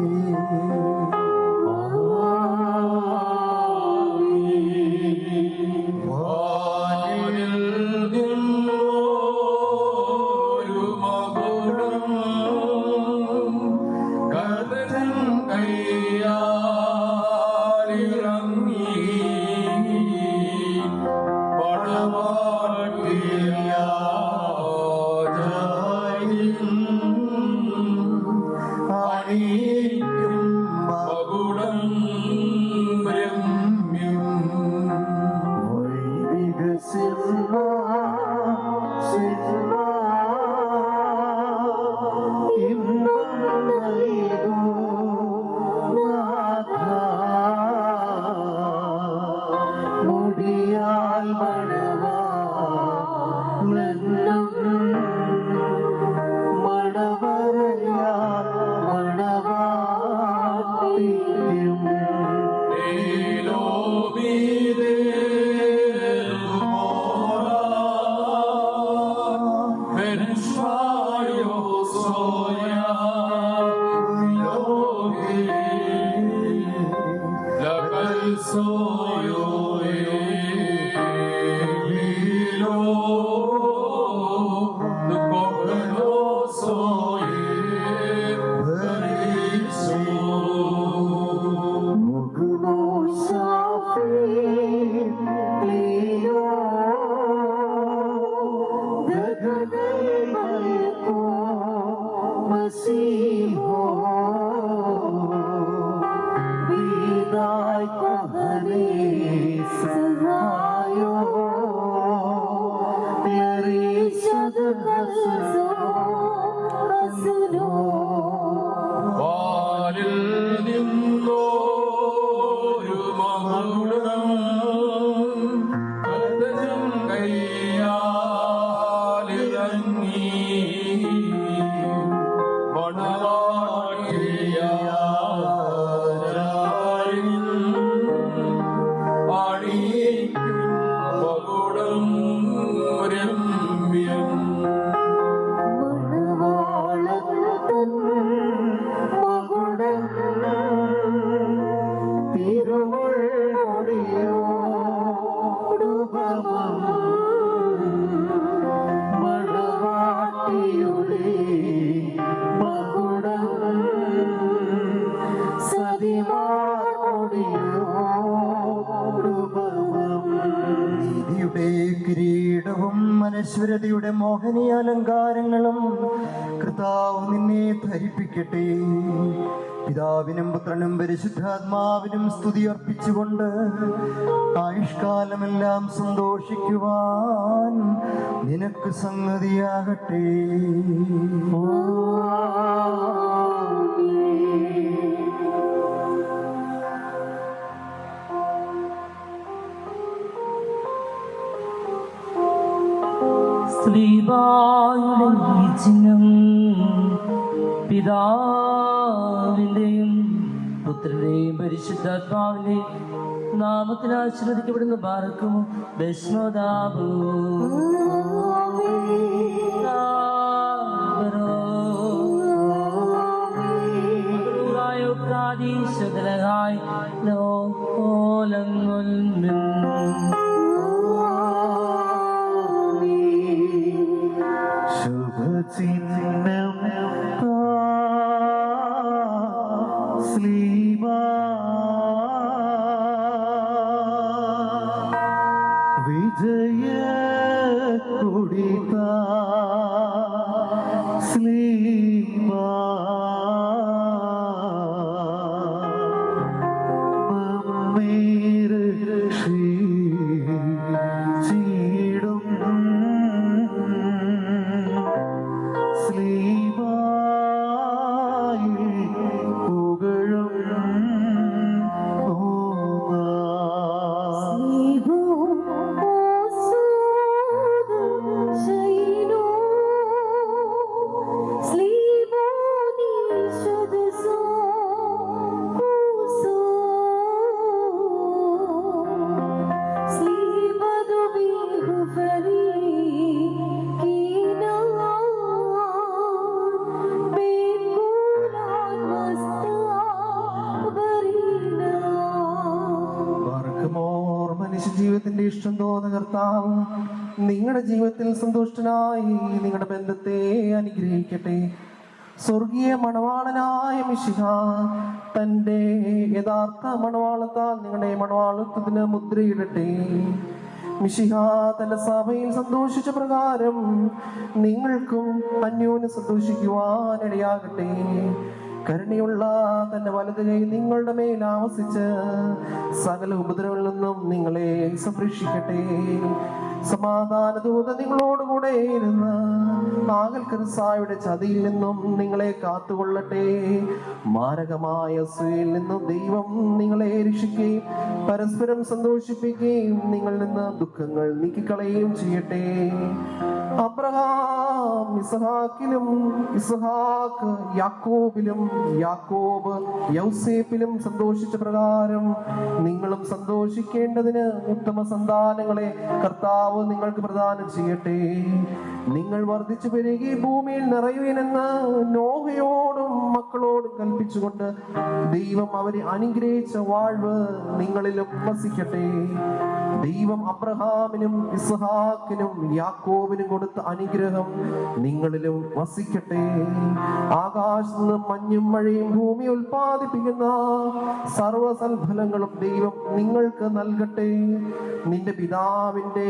S13: അനശ്വരതയുടെ മോഹനീയ അലങ്കാരങ്ങളും കർത്താവ് നിന്നെ ധരിപ്പിക്കട്ടെ. പിതാവിനും പുത്രനും പരിശുദ്ധാത്മാവിനും സ്തുതി അർപ്പിച്ചുകൊണ്ട് ആയുഷ്കാലമെല്ലാം സന്തോഷിക്കുവാൻ നിനക്ക് സംഗതിയാകട്ടെ.
S12: പിതാവിന്റെയും പുത്രന്റെയും പരിശുദ്ധാത്മാവിന്റെയും നാമത്തിൽ ആശീർവദിക്കപ്പെടുന്ന പാർക്കും ബസ്മോദാബു
S10: ശുഭചിഹ്നം സ്ലീബാ വിജയ കൊടിത സ്ലീബാ മമ്മേര ചീടും
S11: Sleep
S13: കർത്താവ് നിങ്ങളുടെ ജീവിതത്തിൽ സന്തുഷ്ടനായി നിങ്ങളുടെ ബന്ധത്തെ അനുഗ്രഹിക്കട്ടെ. സ്വർഗീയ മണവാളനായ മിശിഹ തൻ്റെ യഥാർത്ഥ മണവാളത്താൽ നിങ്ങളുടെ മണവാളത്വത്തിന് മുദ്രയിടട്ടെ. മിശിഹ തന്റെ സഭയിൽ സന്തോഷിച്ച പ്രകാരം നിങ്ങൾക്കും അന്യോന്യം സന്തോഷിക്കുവാനിടയാകട്ടെ. കരുണയുള്ള തന്റെ വലത് കൈ നിങ്ങളുടെ മേൽ ആവസിച്ച് സകല ഉപദ്രവങ്ങളിൽ നിന്നും നിങ്ങളെ സംരക്ഷിക്കട്ടെ. സമാധാന ദൂത നിങ്ങളോടുകൂടെ ഇരുന്ന് നാഗൽക്കരസായുടെ ചതിയിൽ നിന്നും നിങ്ങളെ കാത്തുകൊള്ളട്ടെ. മാരകമായ അസൂയയിൽ നിന്നും ദൈവം നിങ്ങളെ രക്ഷിക്കുകയും പരസ്പരം സന്തോഷിപ്പിക്കുകയും നിങ്ങളിൽ നിന്ന് ദുഃഖങ്ങൾ നീക്കിക്കളയുകയും ചെയ്യട്ടെ. അബ്രഹാം ഇസ്ഹാക്കിലും, ഇസ്ഹാക്ക് യാക്കോബിലും, യാക്കോബ് യൗസേപ്പിലും സന്തോഷിച്ച പ്രകാരം നിങ്ങളും സന്തോഷിക്കേണ്ടതിന് ഉത്തമ സന്താനങ്ങളെ കർത്താവ് നിങ്ങൾക്ക് പ്രദാനം ചെയ്യട്ടെ. നിങ്ങൾ വർദ്ധിച്ചു പെരുകി ഭൂമിയിൽ നിറയുവിനെന്ന് നോഹയോടും മക്കളോടും കൽപ്പിച്ചുകൊണ്ട് ദൈവം അവരെ അനുഗ്രഹിച്ച വാഴ്വ് നിങ്ങളിലും വസിക്കട്ടെ. ദൈവം അബ്രഹാമിനും ഇസ്ഹാക്കിനും യാക്കോബിനും കൊടുത്ത അനുഗ്രഹം നിങ്ങളിലും വസിക്കട്ടെ. ആകാശത്ത് നിന്ന് മഞ്ഞും മഴയും ഭൂമി ഉൽപ്പാദിപ്പിക്കുന്ന സർവസൽഫലങ്ങളും ദൈവം നിങ്ങൾക്ക് നൽകട്ടെ. നിന്റെ പിതാവിന്റെ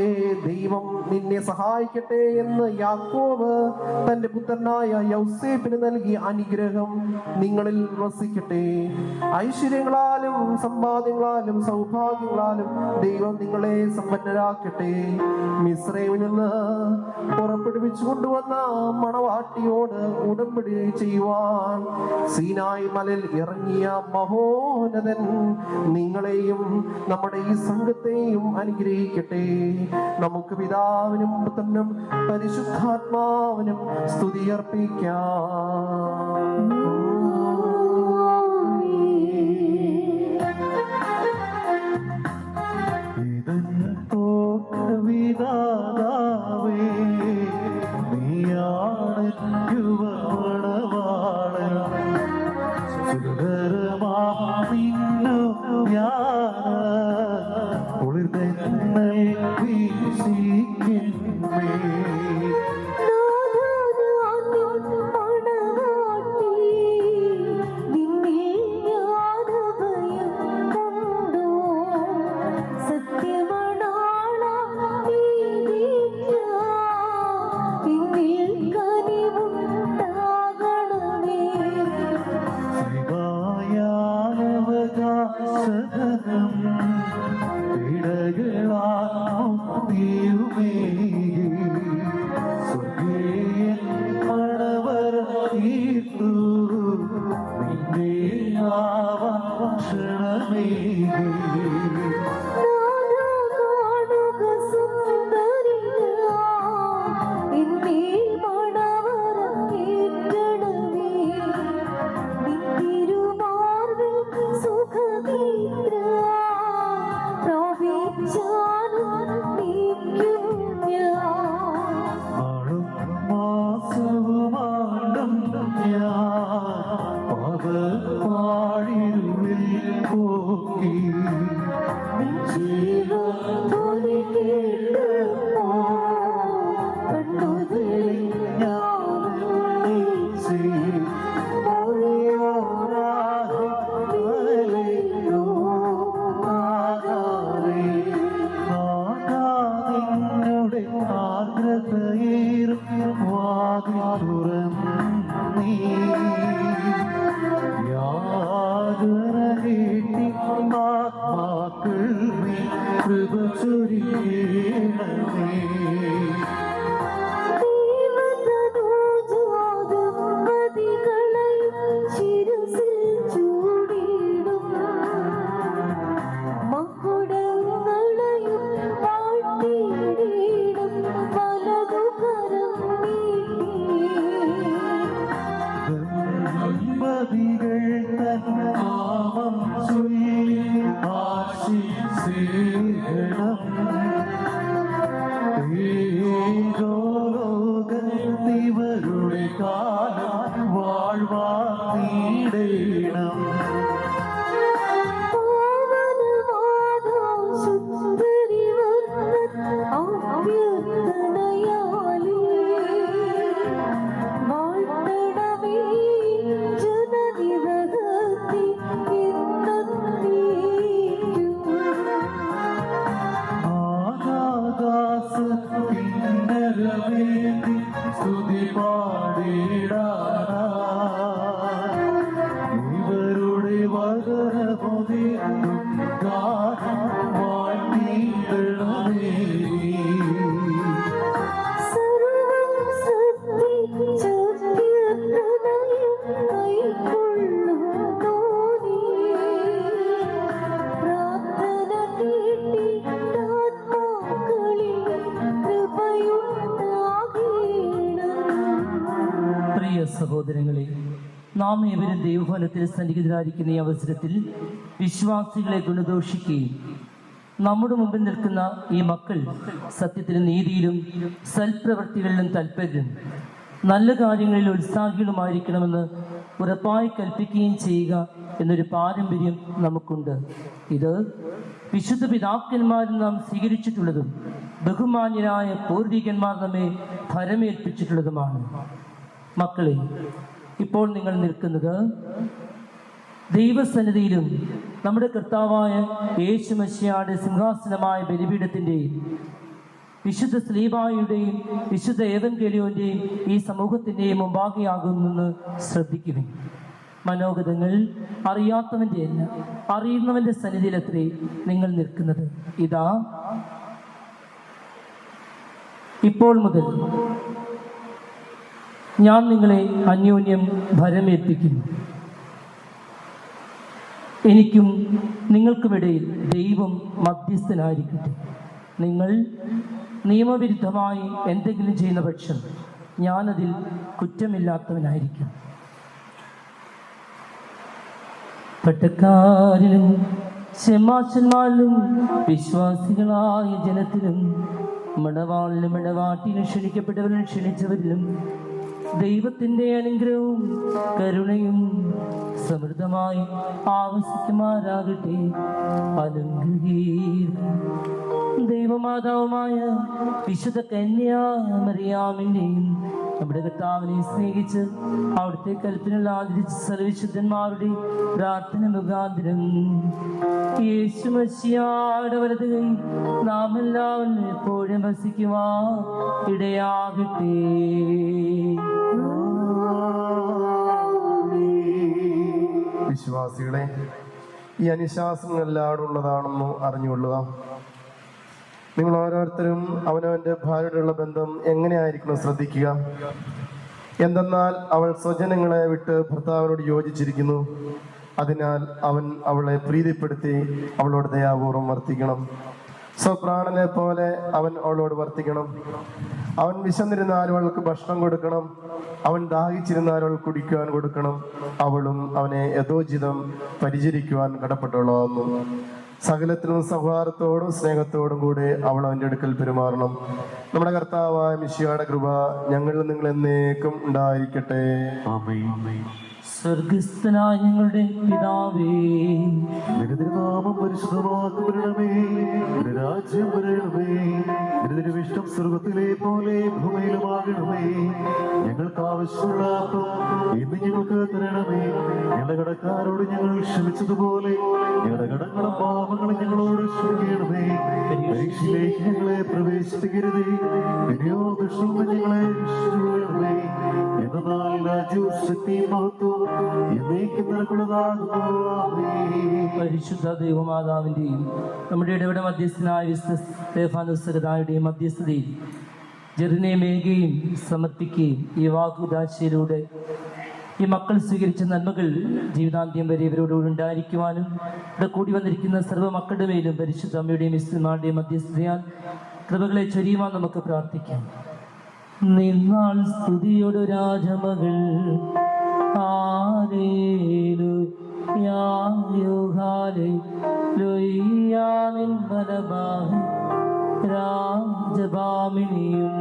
S13: ദൈവം നിന്നെ സഹായിക്കട്ടെ എന്ന് യാക്കോബ് തന്റെ പുത്രനായ യൗസേപ്പിന് നൽകിയ അനുഗ്രഹം നിങ്ങളിൽ വസിക്കട്ടെ. ഐശ്വര്യങ്ങളാലും സമ്പാദ്യങ്ങളാലും സൗഭാഗ്യങ്ങളാലും ദൈവം നിങ്ങളെ സമ്പന്നരാക്കട്ടെ. മിസ്രൈമിൽ നിന്ന് പുറപ്പെടുവിച്ചു കൊണ്ടുവന്ന മണവാട്ടിയോട് ഉടമ്പടി ചെയ്യുവാൻ സീനായി മലയിൽ ഇറങ്ങിയ മഹോന്നതൻ നിങ്ങളെയും നമ്മുടെ ഈ സംഘത്തെയും അനുഗ്രഹിക്കട്ടെ. നമുക്ക് പിതാവിനും പുത്രനും പരിശുദ്ധാത്മാവിനും സ്തുതി അർപ്പിക്കാം.
S10: വിധാതാവേ നീയാണ് സുന്ദരമാന്നു കുളിർന്നൽ വീശിക്കുന്നേ
S11: വലതു കരം നീട്ടി
S10: പാടിടാനാ ഇവരുടെ വചനമൊതിർന്നും ഗാനം വാഴ്ത്തിയിടണമേ.
S12: പ്രിയ സഹോദരങ്ങളെ, നാം ഏവരും ദൈവഭവനത്തിൽ സന്നിഹിതരായിരിക്കുന്ന ഈ അവസരത്തിൽ വിശ്വാസികളെ ഗുണദോഷിക്കുകയും നമ്മുടെ മുമ്പിൽ നിൽക്കുന്ന ഈ മക്കൾ സത്യത്തിലും നീതിയിലും സൽപ്രവൃത്തികളിലും തൽപര്യം നല്ല കാര്യങ്ങളിൽ ഉത്സാഹികളുമായിരിക്കണമെന്ന് ഉറപ്പായി കൽപ്പിക്കുകയും ചെയ്യുക എന്നൊരു പാരമ്പര്യം നമുക്കുണ്ട്. ഇത് വിശുദ്ധ പിതാക്കന്മാരിൽ നാം സ്വീകരിച്ചിട്ടുള്ളതും ബഹുമാന്യരായ പൂർവികന്മാർ നമ്മെ ഫലമേൽപ്പിച്ചിട്ടുള്ളതുമാണ്. മക്കളെ, ഇപ്പോൾ നിങ്ങൾ നിൽക്കുന്നത് ദൈവസന്നിധിയിലും നമ്മുടെ കർത്താവായ യേശു മശിഹായുടെ സിംഹാസനമായ ബലിപീഠത്തിൻ്റെയും വിശുദ്ധ സ്ലീബായുടെയും വിശുദ്ധ ഏവൻഗേലിയോന്റെയും ഈ സമൂഹത്തിൻ്റെയും മുമ്പാകെയാകുമെന്ന് ശ്രദ്ധിക്കുവിൻ. മനോഗതങ്ങൾ അറിയാത്തവൻ്റെ അല്ല, അറിയുന്നവൻ്റെ സന്നിധിയിലത്രേ നിങ്ങൾ നിൽക്കുന്നത്. ഇതാ, ഇപ്പോൾ മുതൽ ഞാൻ നിങ്ങളെ അന്യോന്യം ഭരമേൽപ്പിക്കുന്നു. എനിക്കും നിങ്ങൾക്കുമിടയിൽ ദൈവം മധ്യസ്ഥനായിരിക്കട്ടെ. നിങ്ങൾ നിയമവിരുദ്ധമായി എന്തെങ്കിലും ചെയ്യുന്ന പക്ഷം ഞാനതിൽ കുറ്റമില്ലാത്തവനായിരിക്കും. പട്ടക്കാരിലും ശമാശന്മാരിലും വിശ്വാസികളായ ജനത്തിലും മണവാളിലും മണവാട്ടിനും ക്ഷണിക്കപ്പെട്ടവരിലും ക്ഷണിച്ചവരിലും ദൈവത്തിൻ്റെ അനുഗ്രഹവും കരുണയും സമൃദ്ധമായി ആവസിക്കുമാറാകട്ടെ. അനുഗ്രഹീതം ദൈവമാതാവുമായ വിശുദ്ധ കന്യാമറിയാമിൻ്റെയും നമ്മുടെ കർത്താവിനെ സ്നേഹിച്ച് അവിടുത്തെ കൽപ്പനകൾ ആദരിച്ച് സർവവിശുദ്ധന്മാരുടെ പ്രാർത്ഥന മുഖാന്തരം യേശു മശിഹായുടെ വലത് കൈ നാം എല്ലാവരും എപ്പോഴും വസിക്കുവാൻ ഇടയാകട്ടെ.
S13: വിശ്വാസികളെ, ഈ അനുശാസനം എല്ലാവരും ഉള്ളതാണെന്ന് അറിഞ്ഞുകൊള്ളുക. നിങ്ങൾ ഓരോരുത്തരും അവനവൻ്റെ ഭാര്യയോടുള്ള ബന്ധം എങ്ങനെയായിരിക്കണം ശ്രദ്ധിക്കുക. എന്തെന്നാൽ അവൾ സ്വജനങ്ങളെ വിട്ട് ഭർത്താവിനോട് യോജിച്ചിരിക്കുന്നു. അതിനാൽ അവൻ അവളെ പ്രീതിപ്പെടുത്തി അവളോട് ദയാപൂർവം വർത്തിക്കണം. സ്വപ്രാണനെ പോലെ അവൻ അവളോട് വർത്തിക്കണം. അവൻ വിശന്നിരുന്നാലും അവൾക്ക് ഭക്ഷണം കൊടുക്കണം. അവൻ ദാഹിച്ചിരുന്നാലും അവൾ കുടിക്കുവാൻ കൊടുക്കണം. അവളും അവനെ യഥോചിതം പരിചരിക്കുവാൻ കടപ്പെട്ടുള്ളതാകുന്നു. സകലത്തിലും സൗഹാർദ്ദത്തോടും സ്നേഹത്തോടും കൂടെ അവൾ അവൻ്റെ അടുക്കൽ പെരുമാറണം. നമ്മുടെ കർത്താവായ മിശിഹായുടെ കൃപ ഞങ്ങളിൽ നിങ്ങൾ എന്നേക്കും ഉണ്ടായിരിക്കട്ടെ.
S12: സ്വർഗസ്ഥനായ ഞങ്ങളുടെ പിതാവേ,
S10: നിന്റെ നാമം പരിശുദ്ധമാക്കപ്പെടണമേ. നിന്റെ രാജ്യം വരണമേ. നിന്റെ ഇഷ്ടം സ്വർഗത്തിലെ പോലെ ഭൂമിയിലുമാകണമേ. ഞങ്ങൾക്ക് ആവശ്യമുള്ള അപ്പം ഇന്ന് ഞങ്ങൾക്ക് തരണമേ. ഞങ്ങളുടെ കടക്കാരോട് ഞങ്ങൾ ക്ഷമിച്ചതുപോലെ ഞങ്ങളുടെ കടങ്ങളും പാപങ്ങളും ഞങ്ങളോട് ക്ഷമിക്കണമേ. പരീക്ഷയിലേക്ക് ഞങ്ങളെ പ്രവേശിപ്പിക്കരുതേ. പിന്നെയോ ദുഷ്ടം ഞങ്ങളെ രക്ഷിക്കണമേ. എന്നാൽ രാജ്യവും ശക്തിയും മഹത്വവും
S12: പരിശുദ്ധ ദൈവമാതാവിൻ്റെയും നമ്മുടെ ഇടപെട മധ്യസ്ഥനായ വിശുദ്ധ സ്തേഫാനോസ് മധ്യസ്ഥതയിൽ ജെറിനെ മേഘയും സമർപ്പിക്കുകയും ഈ വാക്കുദാശയിലൂടെ ഈ മക്കൾ സ്വീകരിച്ച നന്മകൾ ജീവിതാന്ത്യം വരെ ഇവരോടുകൂടി ഉണ്ടായിരിക്കുവാനും ഇവിടെ കൂടി വന്നിരിക്കുന്ന സർവ്വ മക്കളുടെ മേലും പരിശുദ്ധ അമ്മയുടെയും വിശുദ്ധന്മാരുടെയും മധ്യസ്ഥതയാൽ കൃപകളെ ചൊരിയുവാൻ നമുക്ക് പ്രാർത്ഥിക്കാം. നിന്നാൾ സ്തുതിയുടെ രാജമകൾ രാജഭാമിനിയും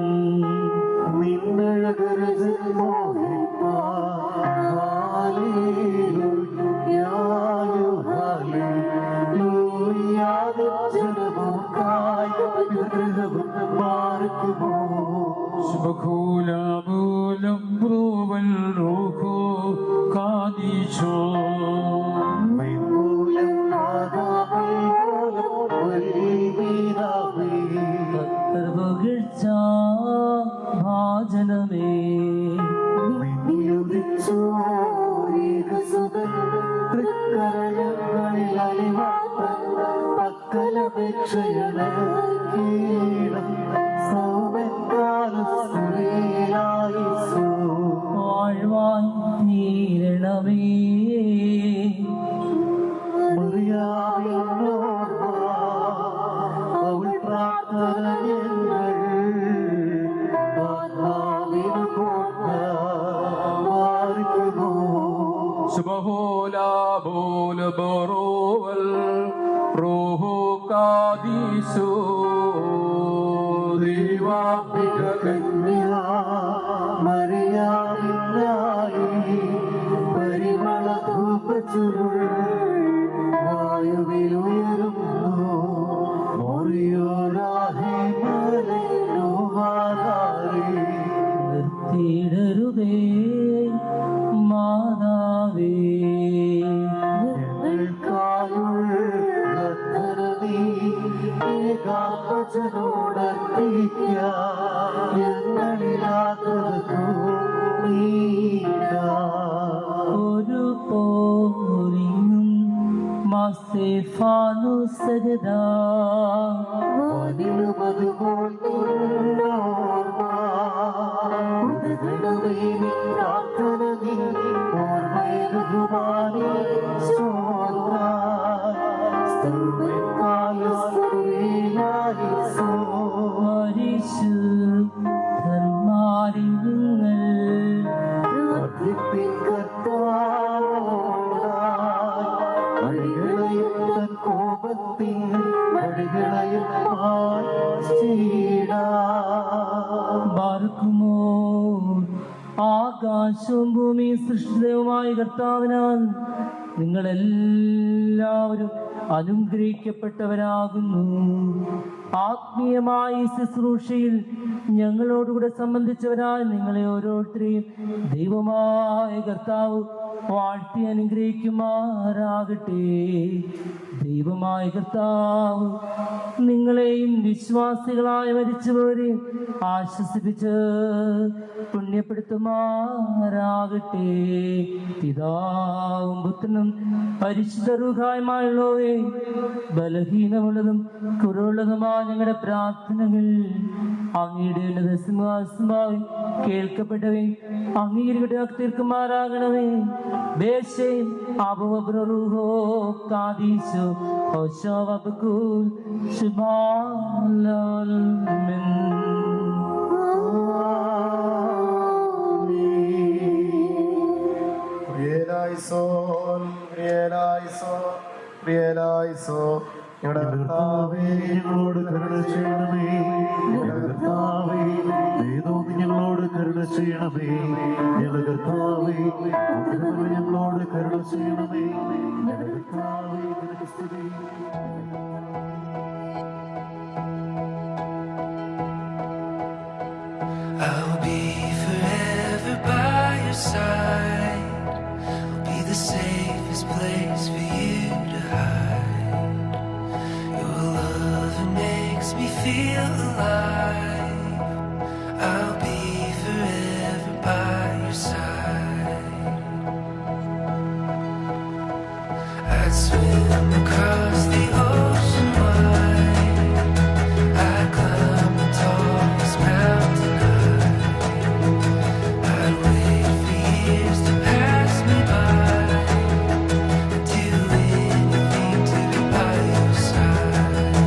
S4: ശുഭകൂലമൂലം ബ്രൂവൽ റൂഹോ കാദീശോ
S12: ഭാജനമേ വാഴ്വാൻ തീരണമേ
S4: Subhola bol boroval roho kadisu diva
S10: കന്യാ മറിയാമിന്നായി പരിമള ധൂപച്ചുരുൾ വായുവിലുയരുന്നു മോറിയോരാഹി മലയിലുവാനായി
S12: നിർത്തിയിടരുതേ മാതാവേ ഒരു പോരിങ്ങും മാസ്തേഫാനു സജദാ പരിശുദ്ധന്മാരിൽ ബാർക്കുമോ ആകാശവും ഭൂമിയും സൃഷ്ടിതവുമായ കർത്താവിനാൽ നിങ്ങളെല്ലാവരും അനുഗ്രഹിക്കപ്പെട്ടവരാകുന്നു. ആത്മീയമായ ശുശ്രൂഷയിൽ ഞങ്ങളോടുകൂടെ സംബന്ധിച്ചവരായ നിങ്ങളെ ഓരോരുത്തരെയും ദൈവമായ കർത്താവ് വാഴ്ത്തി അനുഗ്രഹിക്കുമാറാകട്ടെ. ദൈവമായ കർത്താവ് നിങ്ങളെയും വിശ്വാസികളായ മരിച്ചവരെയും ആശ്വസിപ്പിച്ച് പുണ്യപ്പെടുത്തുമാറാകട്ടെ. പിതാവും പുത്രനും പരിശുദ്ധ റൂഹായുമായുള്ളവേ, ബലഹീനമുള്ളതും കുറവുള്ളതുമായ ഞങ്ങളുടെ പ്രാർത്ഥനകൾ അങ്ങയുടെ ഉന്നത സിംഹാസനമായി കേൾക്കപ്പെട്ടവയും അംഗീകരിക്കട്ടെ തീർക്കുമാറാകണമേ. ബേശയും അബുവബ്രൂഹോ കാദീശോ ഹോശോ വബകുൽ ശുഭാലൽ മിൻ.
S10: ഞങ്ങളുടെ കർത്താവേ, ഞങ്ങളോട് കരുണ ചെയ്യണമേ. ഞങ്ങളുടെ കർത്താവേ, ദൈവമേ, ഞങ്ങളോട് കരുണ ചെയ്യണമേ. ഞങ്ങളുടെ കർത്താവേ, ഞങ്ങളോട് കരുണ ചെയ്യണമേ. ഞങ്ങളുടെ കർത്താവേ, നിനക്ക് സ്തുതി.
S1: I'll be forever by your side. I'll be the safest place for you to hide. Your love makes me feel alive. I'll be forever by your side. I'd swim across the ocean wide. I'd climb the tallest mountain high. I'd wait for years to pass me by. I'd do anything to be by your side.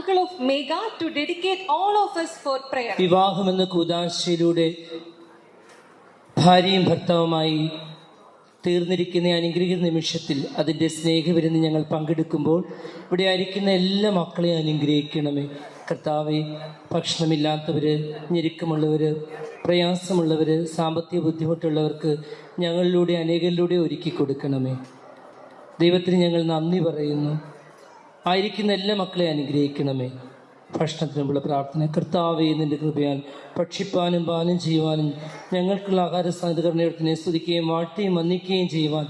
S11: uncle of Megha to dedicate all of us for prayer.
S12: വിവാഹമെന്ന കൂദാശയിലൂടെ ഭാര്യയും ഭർത്താവുമായി തീർന്നിരിക്കുന്ന അനുഗ്രഹീത നിമിഷത്തിൽ അതിൻ്റെ സ്നേഹവിരുന്ന് ഞങ്ങൾ പങ്കെടുക്കുമ്പോൾ ഇവിടെ ആയിരിക്കുന്ന എല്ലാ മക്കളെയും അനുഗ്രഹിക്കണമേ. കർത്താവെ, ഭക്ഷണമില്ലാത്തവർ, ഞെരുക്കമുള്ളവർ, പ്രയാസമുള്ളവർ, സാമ്പത്തിക ബുദ്ധിമുട്ടുള്ളവർക്ക് ഞങ്ങളിലൂടെ അനേകരിലൂടെ ഒരുക്കി കൊടുക്കണമേ. ദൈവത്തിന് ഞങ്ങൾ നന്ദി പറയുന്നു. ആയിരിക്കുന്ന എല്ലാ മക്കളെ അനുഗ്രഹിക്കണമേ. ഭക്ഷണത്തിനുള്ള പ്രാർത്ഥന. കർത്താവേ, നിൻ്റെ കൃപയാൽ ഭക്ഷിപ്പാനും പാനം ചെയ്യുവാനും ഞങ്ങൾക്കുള്ള ആഹാര സാധകരണത്തിനെ സ്തുതിക്കുകയും വാഴ്ത്തുകയും വന്ദിക്കുകയും ചെയ്യുവാൻ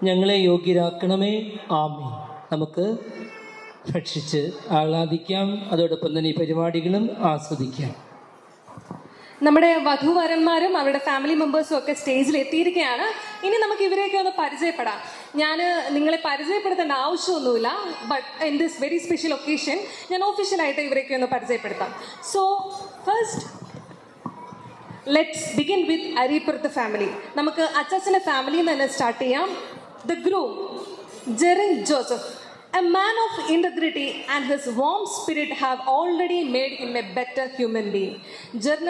S12: ഞങ്ങളെ യോഗ്യരാക്കണമേ. ആമേൻ. നമുക്ക് ഭക്ഷിച്ച് ആഹ്ലാദിക്കാം. അതോടൊപ്പം തന്നെ ഈ പരിപാടികളും ആസ്വദിക്കാം.
S11: നമ്മുടെ വധുവരന്മാരും അവരുടെ ഫാമിലി മെമ്പേഴ്സും ഒക്കെ സ്റ്റേജിൽ എത്തിയിരിക്കുകയാണ്. ഇനി നമുക്ക് ഇവരെയൊക്കെ ഒന്ന് പരിചയപ്പെടാം. ഞാൻ നിങ്ങളെ പരിചയപ്പെടുത്തേണ്ട ആവശ്യമൊന്നുമില്ല. But in this very special occasion ഞാൻ ഒഫീഷ്യലായിട്ട് ഇവരെയൊക്കെ ഒന്ന് പരിചയപ്പെടുത്താം. So first let's begin with Areepurath family. നമുക്ക് അച്ചാച്ചൻ്റെ ഫാമിലിയിൽ നിന്ന് തന്നെ സ്റ്റാർട്ട് ചെയ്യാം. The groom Jerin Joseph, a man of integrity and his warm spirit have already made him a better human being. Jerin,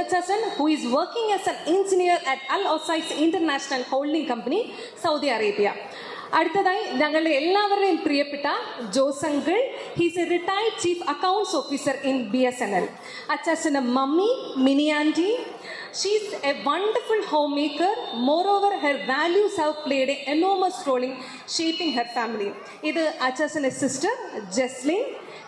S11: who is working as an engineer at Al Osais International Holding Company, Saudi Arabia. അടുത്തതായി ഞങ്ങളുടെ എല്ലാവരുടെയും പ്രിയപ്പെട്ട Jose uncle. He's a retired chief accounts officer in BSNL. അച്ചാച്ചൻ്റെ mummy Mini aunty. She's a wonderful homemaker. Moreover, her values have played an enormous role in shaping her family. This is Achasan's sister, Jerin.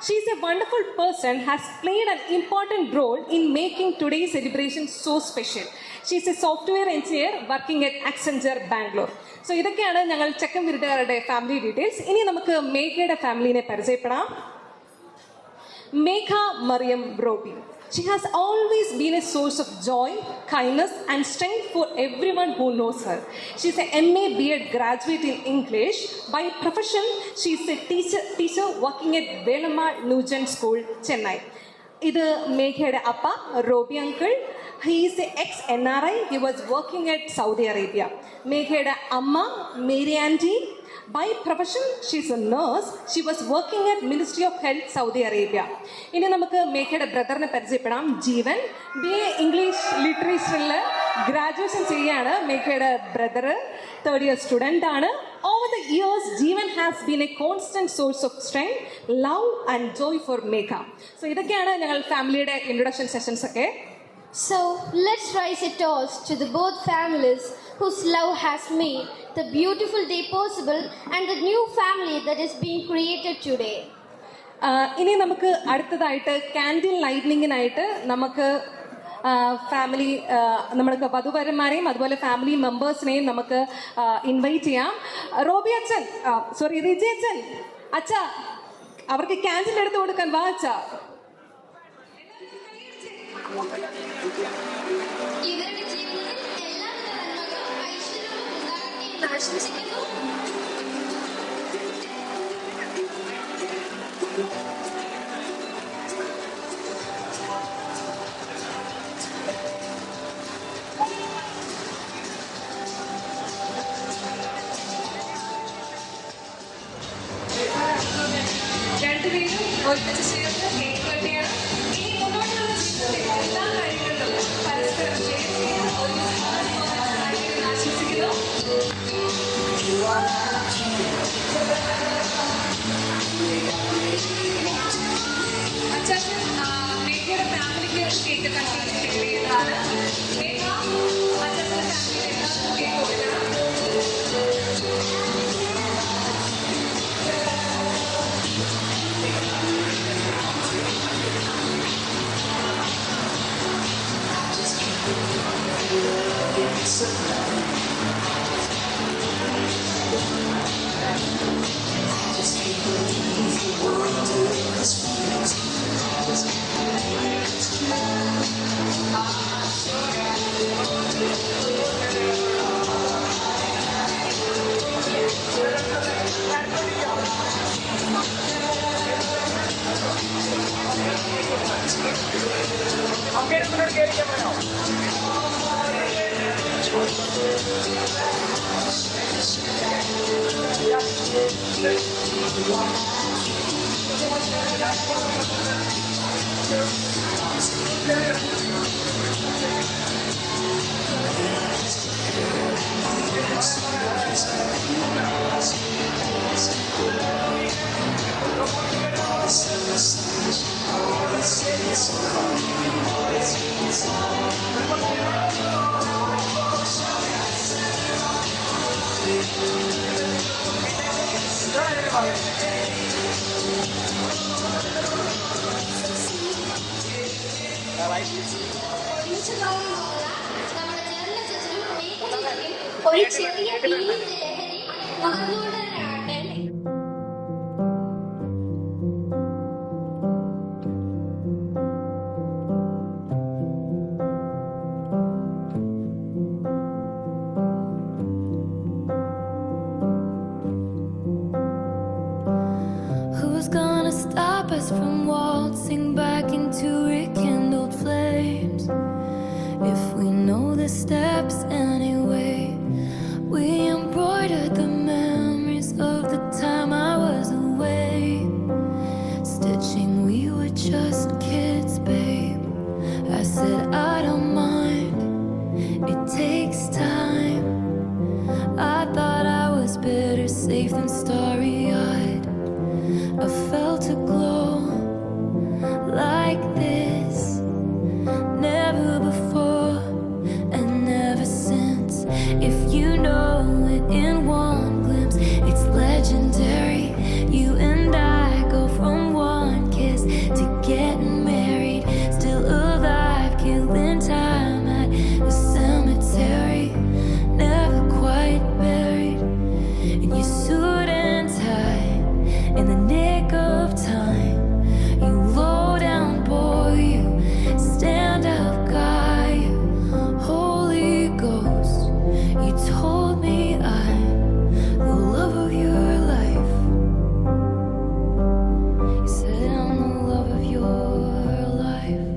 S11: She's a wonderful person, has played an important role in making today's celebration so special. She's a software engineer working at Accenture, Bangalore. So, ഇതൊക്കെയാണ് ഞങ്ങൾ ചെക്കൻ വീട്ടുകാരുടെ family details. ഇനി നമുക്ക് മേഘയുടെ ഫാമിലിനെ പരിചയപ്പെടാം. Megha Mariam Robi. She has always been a source of joy, kindness and strength for everyone who knows her. She is a MA B.Ed graduate in English. By profession, she is a teacher working at Velamma Nugent School, Chennai. This is Megha's appa, Robi uncle. He is an ex-NRI. He was working at Saudi Arabia. Megha's amma, Mary Auntie. By profession, she is a nurse. She was working at Ministry of Health, Saudi Arabia. ഇനി നമുക്ക് മേഘയുടെ ബ്രദറിനെ പരിചയപ്പെടാം. ജീവൻ BA English ലിറ്ററേച്ചറിൽ graduation ചെയ്യാണ്. മേഘയുടെ brother 3rd year student ആണ്. Over the years, Jerin has been a constant source of strength, love and joy for Megha. So ഇതൊക്കെയാണ് ഞങ്ങൾ ഫാമിലിയുടെ introduction sessions ഒക്കെ.
S14: So let's raise a toast to the both families whose love has made the beautiful day possible and the new family that is being created today.
S11: ഇനി നമുക്ക് അടുത്തതായിട്ട് candle ലൈറ്റ്നിങ്ങിനായിട്ട് നമുക്ക് family നമ്മൾക്ക് വധുവരന്മാരെയും അതുപോലെ ഫാമിലി മെമ്പേഴ്സിനെയും നമുക്ക് invite ചെയ്യാം. Robbie അച്ഛൻ, റിജി അച്ഛൻ, അച്ഛ അവർക്ക് ക്യാൻഡിൽ എടുത്ത് കൊടുക്കാൻ വാ അച്ഛ.
S14: ഇവരുടെ ജീവിതത്തിൽ എല്ലാവിധ നന്മകളും ഐശ്വര്യവും ഉണ്ടാകട്ടെ എന്ന് ആശംസിക്കുന്നു.
S11: രണ്ടുപേരും ഒരുമിച്ച് ചേർന്ന് കേക്ക് കട്ട് ചെയ്യണം. ഇനി മുന്നോട്ടുള്ള ജീവിതത്തിൽ എല്ലാ കാര്യങ്ങളിലും പരസ്പരം ഷെയർ ചെയ്ത് ഒരുമിച്ച് ആശംസിക്കുന്നു. അച്ചാച്ചൻ മേഘയുടെ ഫാമിലിക്ക് കേക്ക് കട്ട് ചെയ്യുന്നതാണ്. മേഘ അച്ചാച്ചൻ്റെ ഫാമിലിയിൽ എല്ലാവർക്കും കേക്ക് കൊടുക്കണം.
S14: ഒരു ചെറിയ ലഹരി പകർന്നുകൊണ്ട് തന്നെ ആട്ടെ.
S15: Who's gonna stop us from waltzing back into rekindled flames? If we know the steps anyway, we embroidered the memories of the time I was away. Stitching, we were just kids, babe. I said I don't mind, it takes time. I thought I was better safe than starry-eyed. I felt a glow like this, never before and never since. If you know it in one glimpse, it's legendary. You and I go from one kiss to getting married, still alive, killing time at the cemetery, never quite buried in your suit and tie. In the nick of time, you low down boy, you stand up guy, you Holy Ghost, you told me I'm the love of your life. You said I'm the love of your life.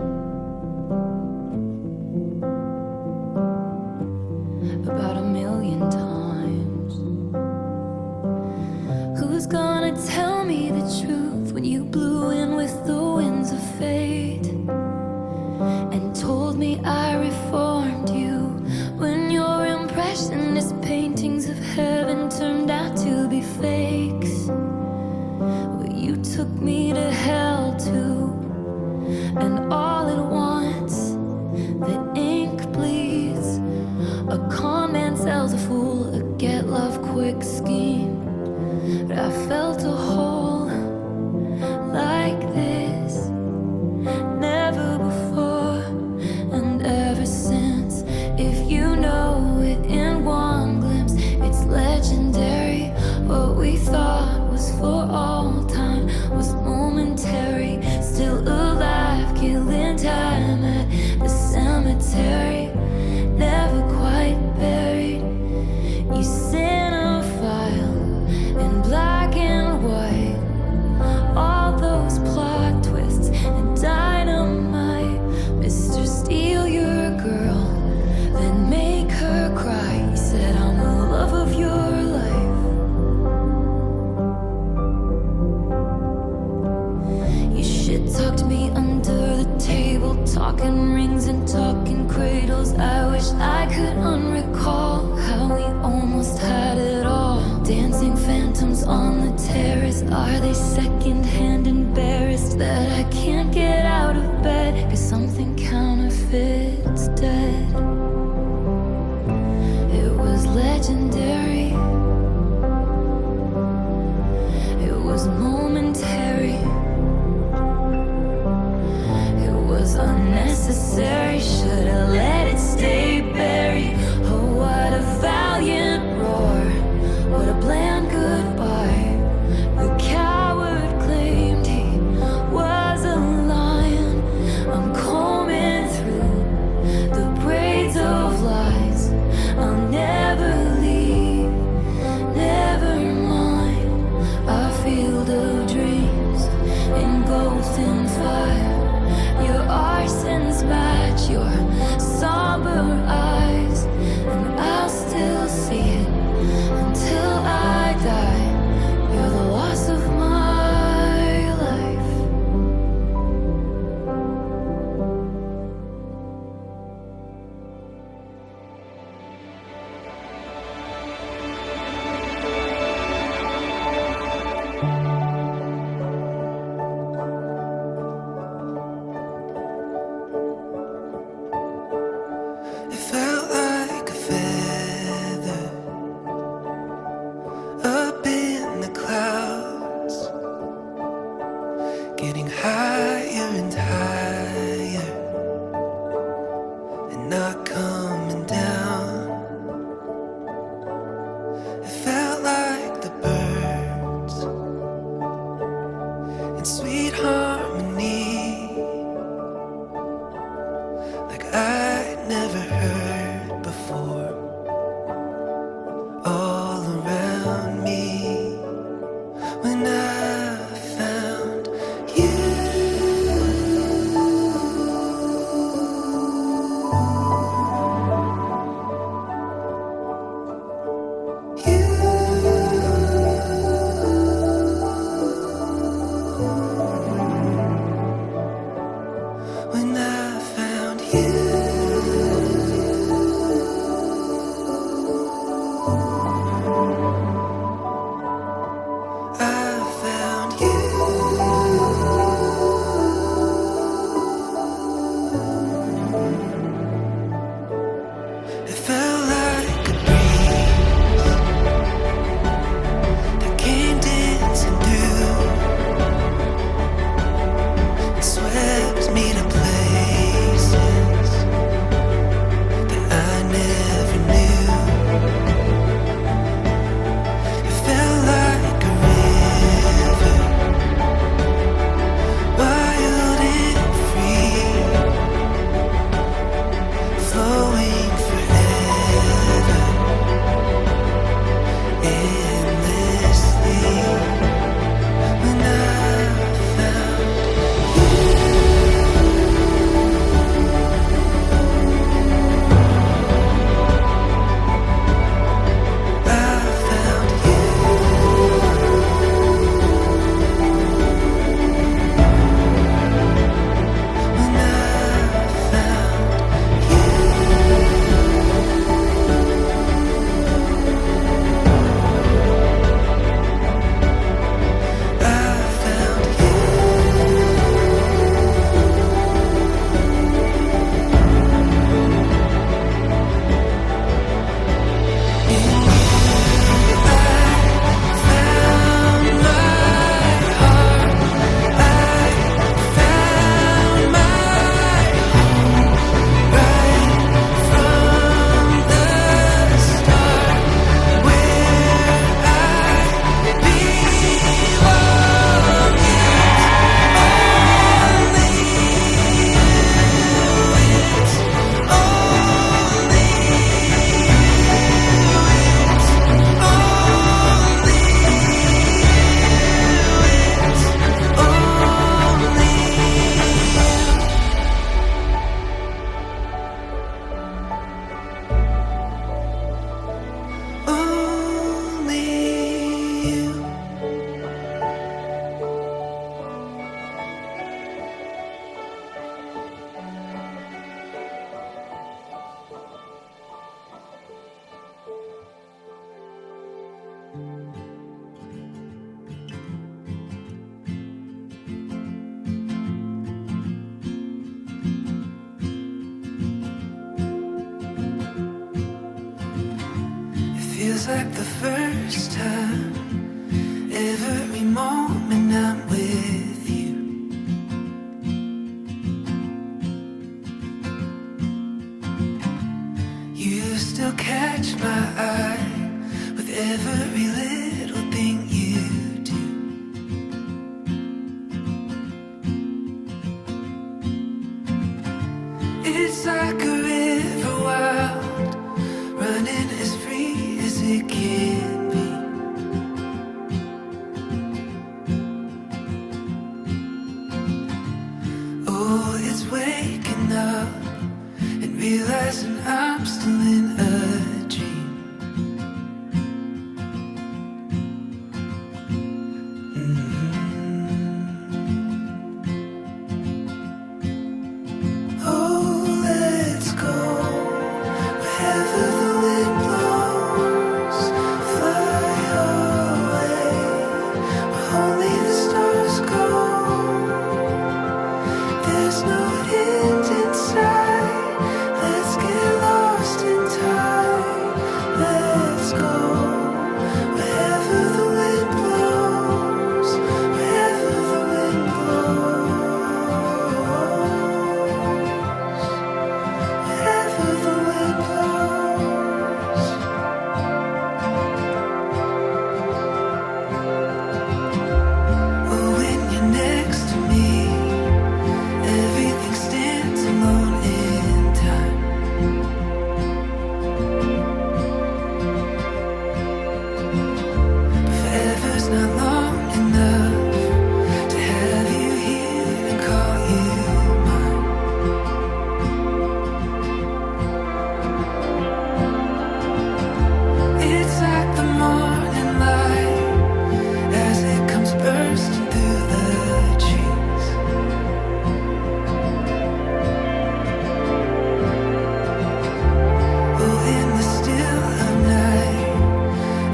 S15: About 1,000,000 times. Who's gonna tell me the truth when you blew in with the winds of fate and told me I reformed you, when your impressionist paintings of heaven turned out to be fakes? Well, you took me to hell too, and all at once the ink bleeds. A con man sells a fool a get love quick scheme. But I felt a hole like this, never before and ever since. If you know it in one glimpse, it's legendary. What we thought was for all time was momentary, still alive, killing time at the cemetery, never quite buried. You cinephile in black and white, all those plot twists and dynamite. Mr. Steal your girl, then make her cry. You said I'm the love of your life. You shit talked me under the table, talking rings and talking cradles. I wish I could unrecall how we almost had it all. Dancing phantoms on the terrace, are they secondhand embarrassed that I can't get out of bed? Cause something counterfeit's dead. It was legendary, it was momentary, it was unnecessary. Should've let it stay buried. Oh, what a valiant roar, what a bland goodbye. The coward claimed he was a lion. I'm combing through the braids of lies. I'll never leave.
S1: like the first time. Every moment I'm with you. You still catch my eye with every little thing you do. It's like a river wild, running as free as it can be. Oh, it's waking up and realizing I'm still in a dream. Oh, let's go wherever the wind blows. Fly away where only the stars go. There's no end in sight. Let's get lost in time. Let's go wherever the wind blows. Wherever the wind blows. Wherever the wind blows. Oh, when you're next to me, everything stands alone in time. Forever's not long enough to have you here and call you mine. It's like the morning light as it comes bursting through the trees. Oh, in the still of night,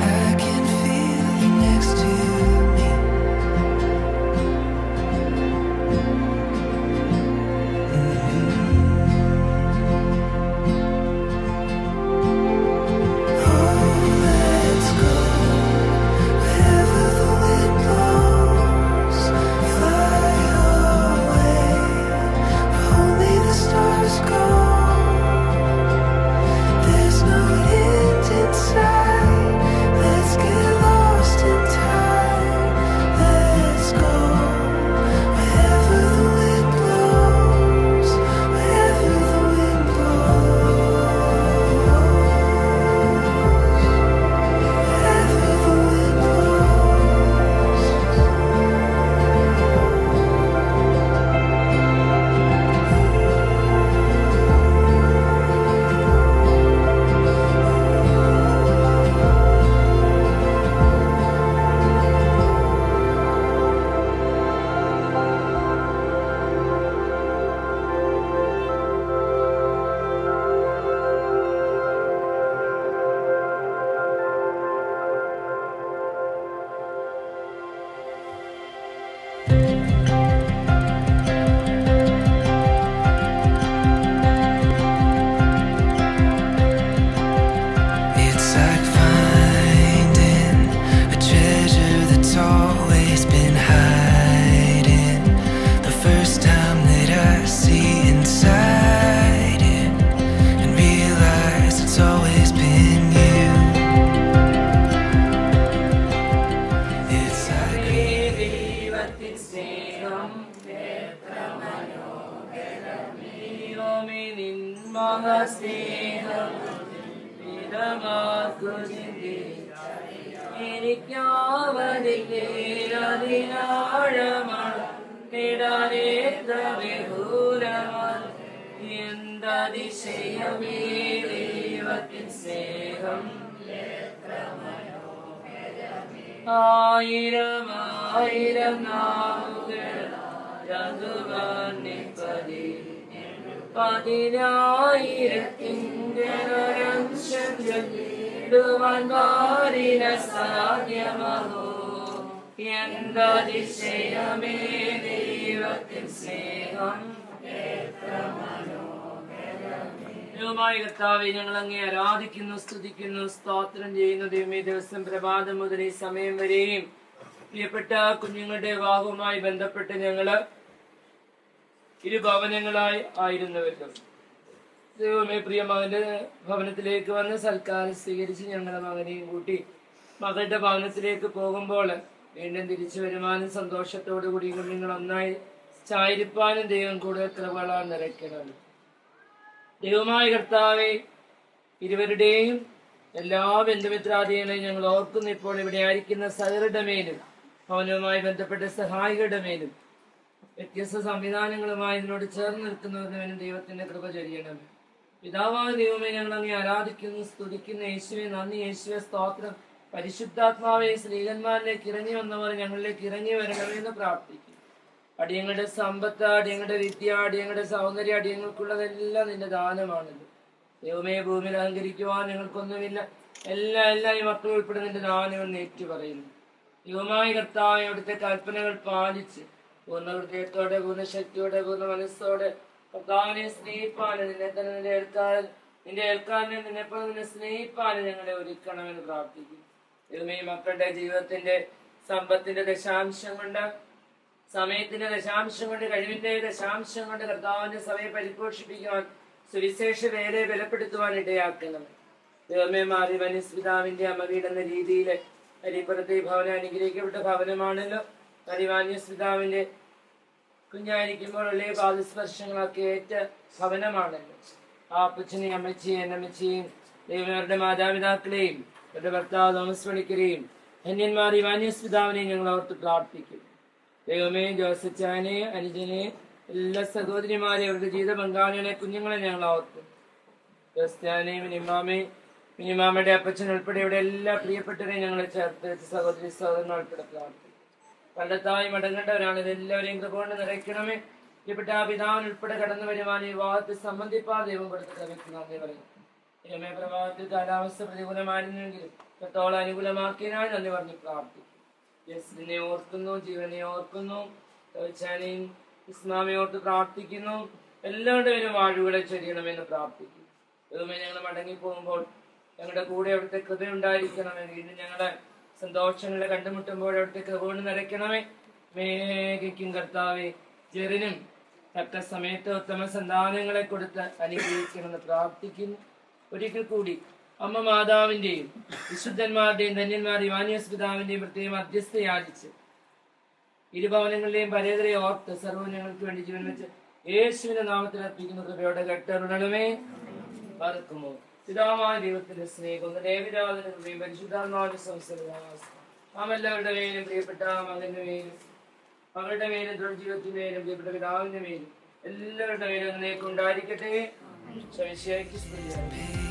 S1: I can feel you next to me. Oh, let's go wherever the wind blows. Fly away where only the stars go. There's no end in sight. Let's get lost in time. Let's go wherever the wind blows. Wherever the wind blows. Wherever the wind It's like finding a treasure that's always been hiding. The first time that I see inside it and realize it's always been you. It's like
S2: ദൈവത്തിൻ സ്നേഹം എത്ര മനോഹരമേ നിൻ മഹാസ്നേഹം എനിക്കാവതിനാഴമാണ് എന്തതിശയമേ ദൈവത്തിൻ സ്നേഹം ആയിരം ആയിരം നാവുകൾ ജഗവന്നിപ്പതി പതിനായിരത്തിൻ്റെ നരംശിടുവാൻ വാരിന സാധ്യമോ എന്തതിശയമേ ദൈവത്തിൻ സ്നേഹം ദൈവമായ കർത്താവെ, ഞങ്ങൾ അങ്ങേ ആരാധിക്കുന്നു, സ്തുതിക്കുന്നു, സ്തോത്രം ചെയ്യുന്നു. ദൈവമേ, ദിവസം പ്രഭാതം മുതൽ ഈ സമയം വരെയും പ്രിയപ്പെട്ട കുഞ്ഞുങ്ങളുടെ വിവാഹവുമായി ബന്ധപ്പെട്ട് ഞങ്ങള് ഇരുഭവനങ്ങളായി ആയിരുന്നുവല്ലോ. ദൈവമേ, പ്രിയ മകന്റെ ഭവനത്തിലേക്ക് വന്ന് സൽക്കാരം സ്വീകരിച്ച് ഞങ്ങളുടെ മകനെയും കൂട്ടി മകളുടെ ഭവനത്തിലേക്ക് പോകുമ്പോൾ വീണ്ടും തിരിച്ചു വരുവാനും സന്തോഷത്തോടു കൂടി നിങ്ങൾ ഒന്നായി ചായിരിപ്പാനും ദൈവം കൂടുതൽ കൃപകളാൽ നിറയ്ക്കണം. ദൈവമായ കർത്താവെ, ഇരുവരുടെയും എല്ലാ ബന്ധുമിത്രാദികളെയും ഞങ്ങൾ ഓർക്കുന്നു. ഇപ്പോൾ ഇവിടെ ആയിരിക്കുന്ന സകലരുടെ മേലും ഭവനവുമായി ബന്ധപ്പെട്ട സഹായികളുടെ മേലും വ്യത്യസ്ത സംവിധാനങ്ങളുമായി ഇതിനോട് ചേർന്ന് നിൽക്കുന്നവരും ദൈവത്തിന്റെ കൃപ ചൊരിയണം. പിതാവായ ദൈവമേ, ഞങ്ങൾ അങ്ങേ ആരാധിക്കുന്നു, സ്തുതിക്കുന്നു. യേശുവെ നന്ദി, യേശുവെ സ്തോത്രം. പരിശുദ്ധാത്മാവെ, സ്ത്രീകന്മാരിലേക്ക് ഇറങ്ങി വന്നവർ ഞങ്ങളിലേക്ക് ഇറങ്ങി വരണമെന്ന് പ്രാർത്ഥിക്കും. അടിയങ്ങളുടെ സമ്പത്ത്, അടിയങ്ങളുടെ വിദ്യ, അടിയങ്ങളുടെ സൗന്ദര്യം, അടിയങ്ങൾക്കുള്ളതെല്ലാം നിന്റെ ദാനമാണല്ലോ. ദൈവമേ, ഭൂമിയിൽ അലങ്കരിക്കുവാൻ ഞങ്ങൾക്കൊന്നുമില്ല. എല്ലാം ഈ മക്കൾ ഉൾപ്പെടെ നിന്റെ ദാനമെന്ന് ഏറ്റു പറയുന്നു. ദൈവമായ കർത്താവെ, അവിടുത്തെ കൽപ്പനകൾ പാലിച്ച് പൂർണ്ണ ഹൃദയത്തോടെ, പൂർണ്ണ ശക്തിയോടെ, പൂർണ്ണ മനസ്സോടെ കർത്താവിനെ സ്നേഹിപ്പാനും നിന്നെ തന്നെ നിന്റെ ഏൽക്കാരനെ നിന്നെപ്പോലെ നിന്നെ സ്നേഹിപ്പാനും ഞങ്ങളെ ഒരുക്കണമെന്ന് പ്രാർത്ഥിക്കും. ദൈവമേ, മക്കളുടെ ജീവിതത്തിന്റെ സമ്പത്തിന്റെ ദശാംശം കൊണ്ട്, സമയത്തിന്റെ ദശാംശം കൊണ്ട്, കഴിവിന്റെ ദശാംശം കൊണ്ട് കർത്താവിന്റെ സഭയെ പരിപോഷിപ്പിക്കുവാൻ, സുവിശേഷ വേലയെ ബലപ്പെടുത്തുവാൻ ഇടയാക്കണം. ദൈവമേ, മാറി വന്യസ്പിതാവിന്റെ അമവീട് എന്ന രീതിയില് അരിപ്പുറത്തെ ഭവനം അനുഗ്രഹിക്കപ്പെട്ട ഭവനമാണല്ലോ. പരിവാന്യസ്പിതാവിന്റെ കുഞ്ഞായിരിക്കുമ്പോൾ ഉള്ള പാദസ്പർശങ്ങളൊക്കെ ഏറ്റ ഭവനമാണല്ലോ. ആ അപ്പച്ചനെയും അമ്മച്ചിയും എന്നമ്മച്ചിയും ദൈവങ്ങളുടെ മാതാപിതാക്കളെയും അവരുടെ ഭർത്താവ് തോമസ് പണിക്കരെയും ധന്യന്മാർ ഇവാന്യസ്പിതാവിനെയും ഞങ്ങൾ ഓർത്ത് പ്രാർത്ഥിക്കും. ദൈവമേ, ജോസച്ചാനെ, അനുജനെ, എല്ലാ സഹോദരിമാരെയും അവരുടെ ജീവിത പങ്കാളികളെ, കുഞ്ഞുങ്ങളെ ഞങ്ങൾ ഓർക്കും. ജോസ്റ്റാനെ, മിനിമാമയുടെ അപ്പച്ചൻ ഉൾപ്പെടെ ഇവിടെ എല്ലാ പ്രിയപ്പെട്ടവരെയും ഞങ്ങളെ ചേർത്ത് വെച്ച് സഹോദരി സഹോദരങ്ങൾ ഉൾപ്പെടെ പ്രാർത്ഥിക്കും. പണ്ടത്തായി മടങ്ങേണ്ടവരാണ്. ഇതെല്ലാവരെയും കൃപകൊണ്ട് നിറയ്ക്കണമേ. പ്രിയപ്പെട്ട ആ പിതാവിന് ഉൾപ്പെടെ കടന്നു വരുവാൻ ഈ വിവാഹത്തെ സംബന്ധിപ്പാ ദൈവം കൊടുത്ത കവിക്ക് നന്ദി പറയും. ദൈവമേ, പ്രഭാതത്തിൽ കാലാവസ്ഥ പ്രതികൂലമായിരുന്നെങ്കിലും എത്രത്തോളം അനുകൂലമാക്കിയതിനായി നന്ദി പറഞ്ഞ് പ്രാർത്ഥിക്കും. യെസ്ലിനെ ഓർക്കുന്നു, ജീവനെ ഓർക്കുന്നു, ചാനയും ഇസ്ലാമെ ഓർത്ത് പ്രാർത്ഥിക്കുന്നു. എല്ലാവരുടെ പേരും വാഴുകളെ ചൊരിയണമെന്ന് പ്രാർത്ഥിക്കും. ദൈവമേ, ഞങ്ങൾ മടങ്ങിപ്പോകുമ്പോൾ ഞങ്ങളുടെ കൂടെ അവിടുത്തെ കൃപയുണ്ടായിരിക്കണമേ. വീണ്ടും ഞങ്ങളെ സന്തോഷങ്ങളെ കണ്ടുമുട്ടുമ്പോൾ അവിടുത്തെ കൃപ കൊണ്ട് നിറയ്ക്കണമേ. മേഘയ്ക്കും കർത്താവെ, ജെറിനും തക്ക സമയത്ത് ഉത്തമ സന്താനങ്ങളെ കൊടുത്ത് അനുഗ്രഹിക്കണമെന്ന് പ്രാർത്ഥിക്കുന്നു. ഒരിക്കൽ കൂടി അമ്മ മാതാവിന്റെയും വിശുദ്ധന്മാരുടെയും ധന്യന്മാർ ഇവാനിയസ് പിതാവിന്റെയും പ്രത്യേകം മധ്യസ്ഥ യാചിച്ച് ഇരുഭവനങ്ങളുടെയും പരേതരെ ഓർത്ത് സർവ്വം ഞങ്ങൾക്ക് വേണ്ടി ജീവൻ വെച്ച് യേശുവിന്റെ നാമത്തിൽ അർപ്പിക്കുന്ന കൃപയോടെ കെട്ടരുളണമേ. പറക്കുമോ പിതാവായ ദൈവത്തിന്റെ സ്നേഹം, ദേവിരാജന്റെ കൃപയും പരിശുദ്ധാത്മാവിന്റെ സംസർഗവാസം നാം എല്ലാവരുടെ മേലും, പ്രിയപ്പെട്ട മകന്റെ മേലും, മകളുടെ മേലും, തൊഴിൽ ജീവിതത്തിന്റെ മേലും, പ്രിയപ്പെട്ട പിതാവിന്റെ മേലും, എല്ലാവരുടെ മേലും എന്നേക്കും ഉണ്ടായിരിക്കട്ടെ. ശമിശിഹായ്ക്ക് സ്തുതി.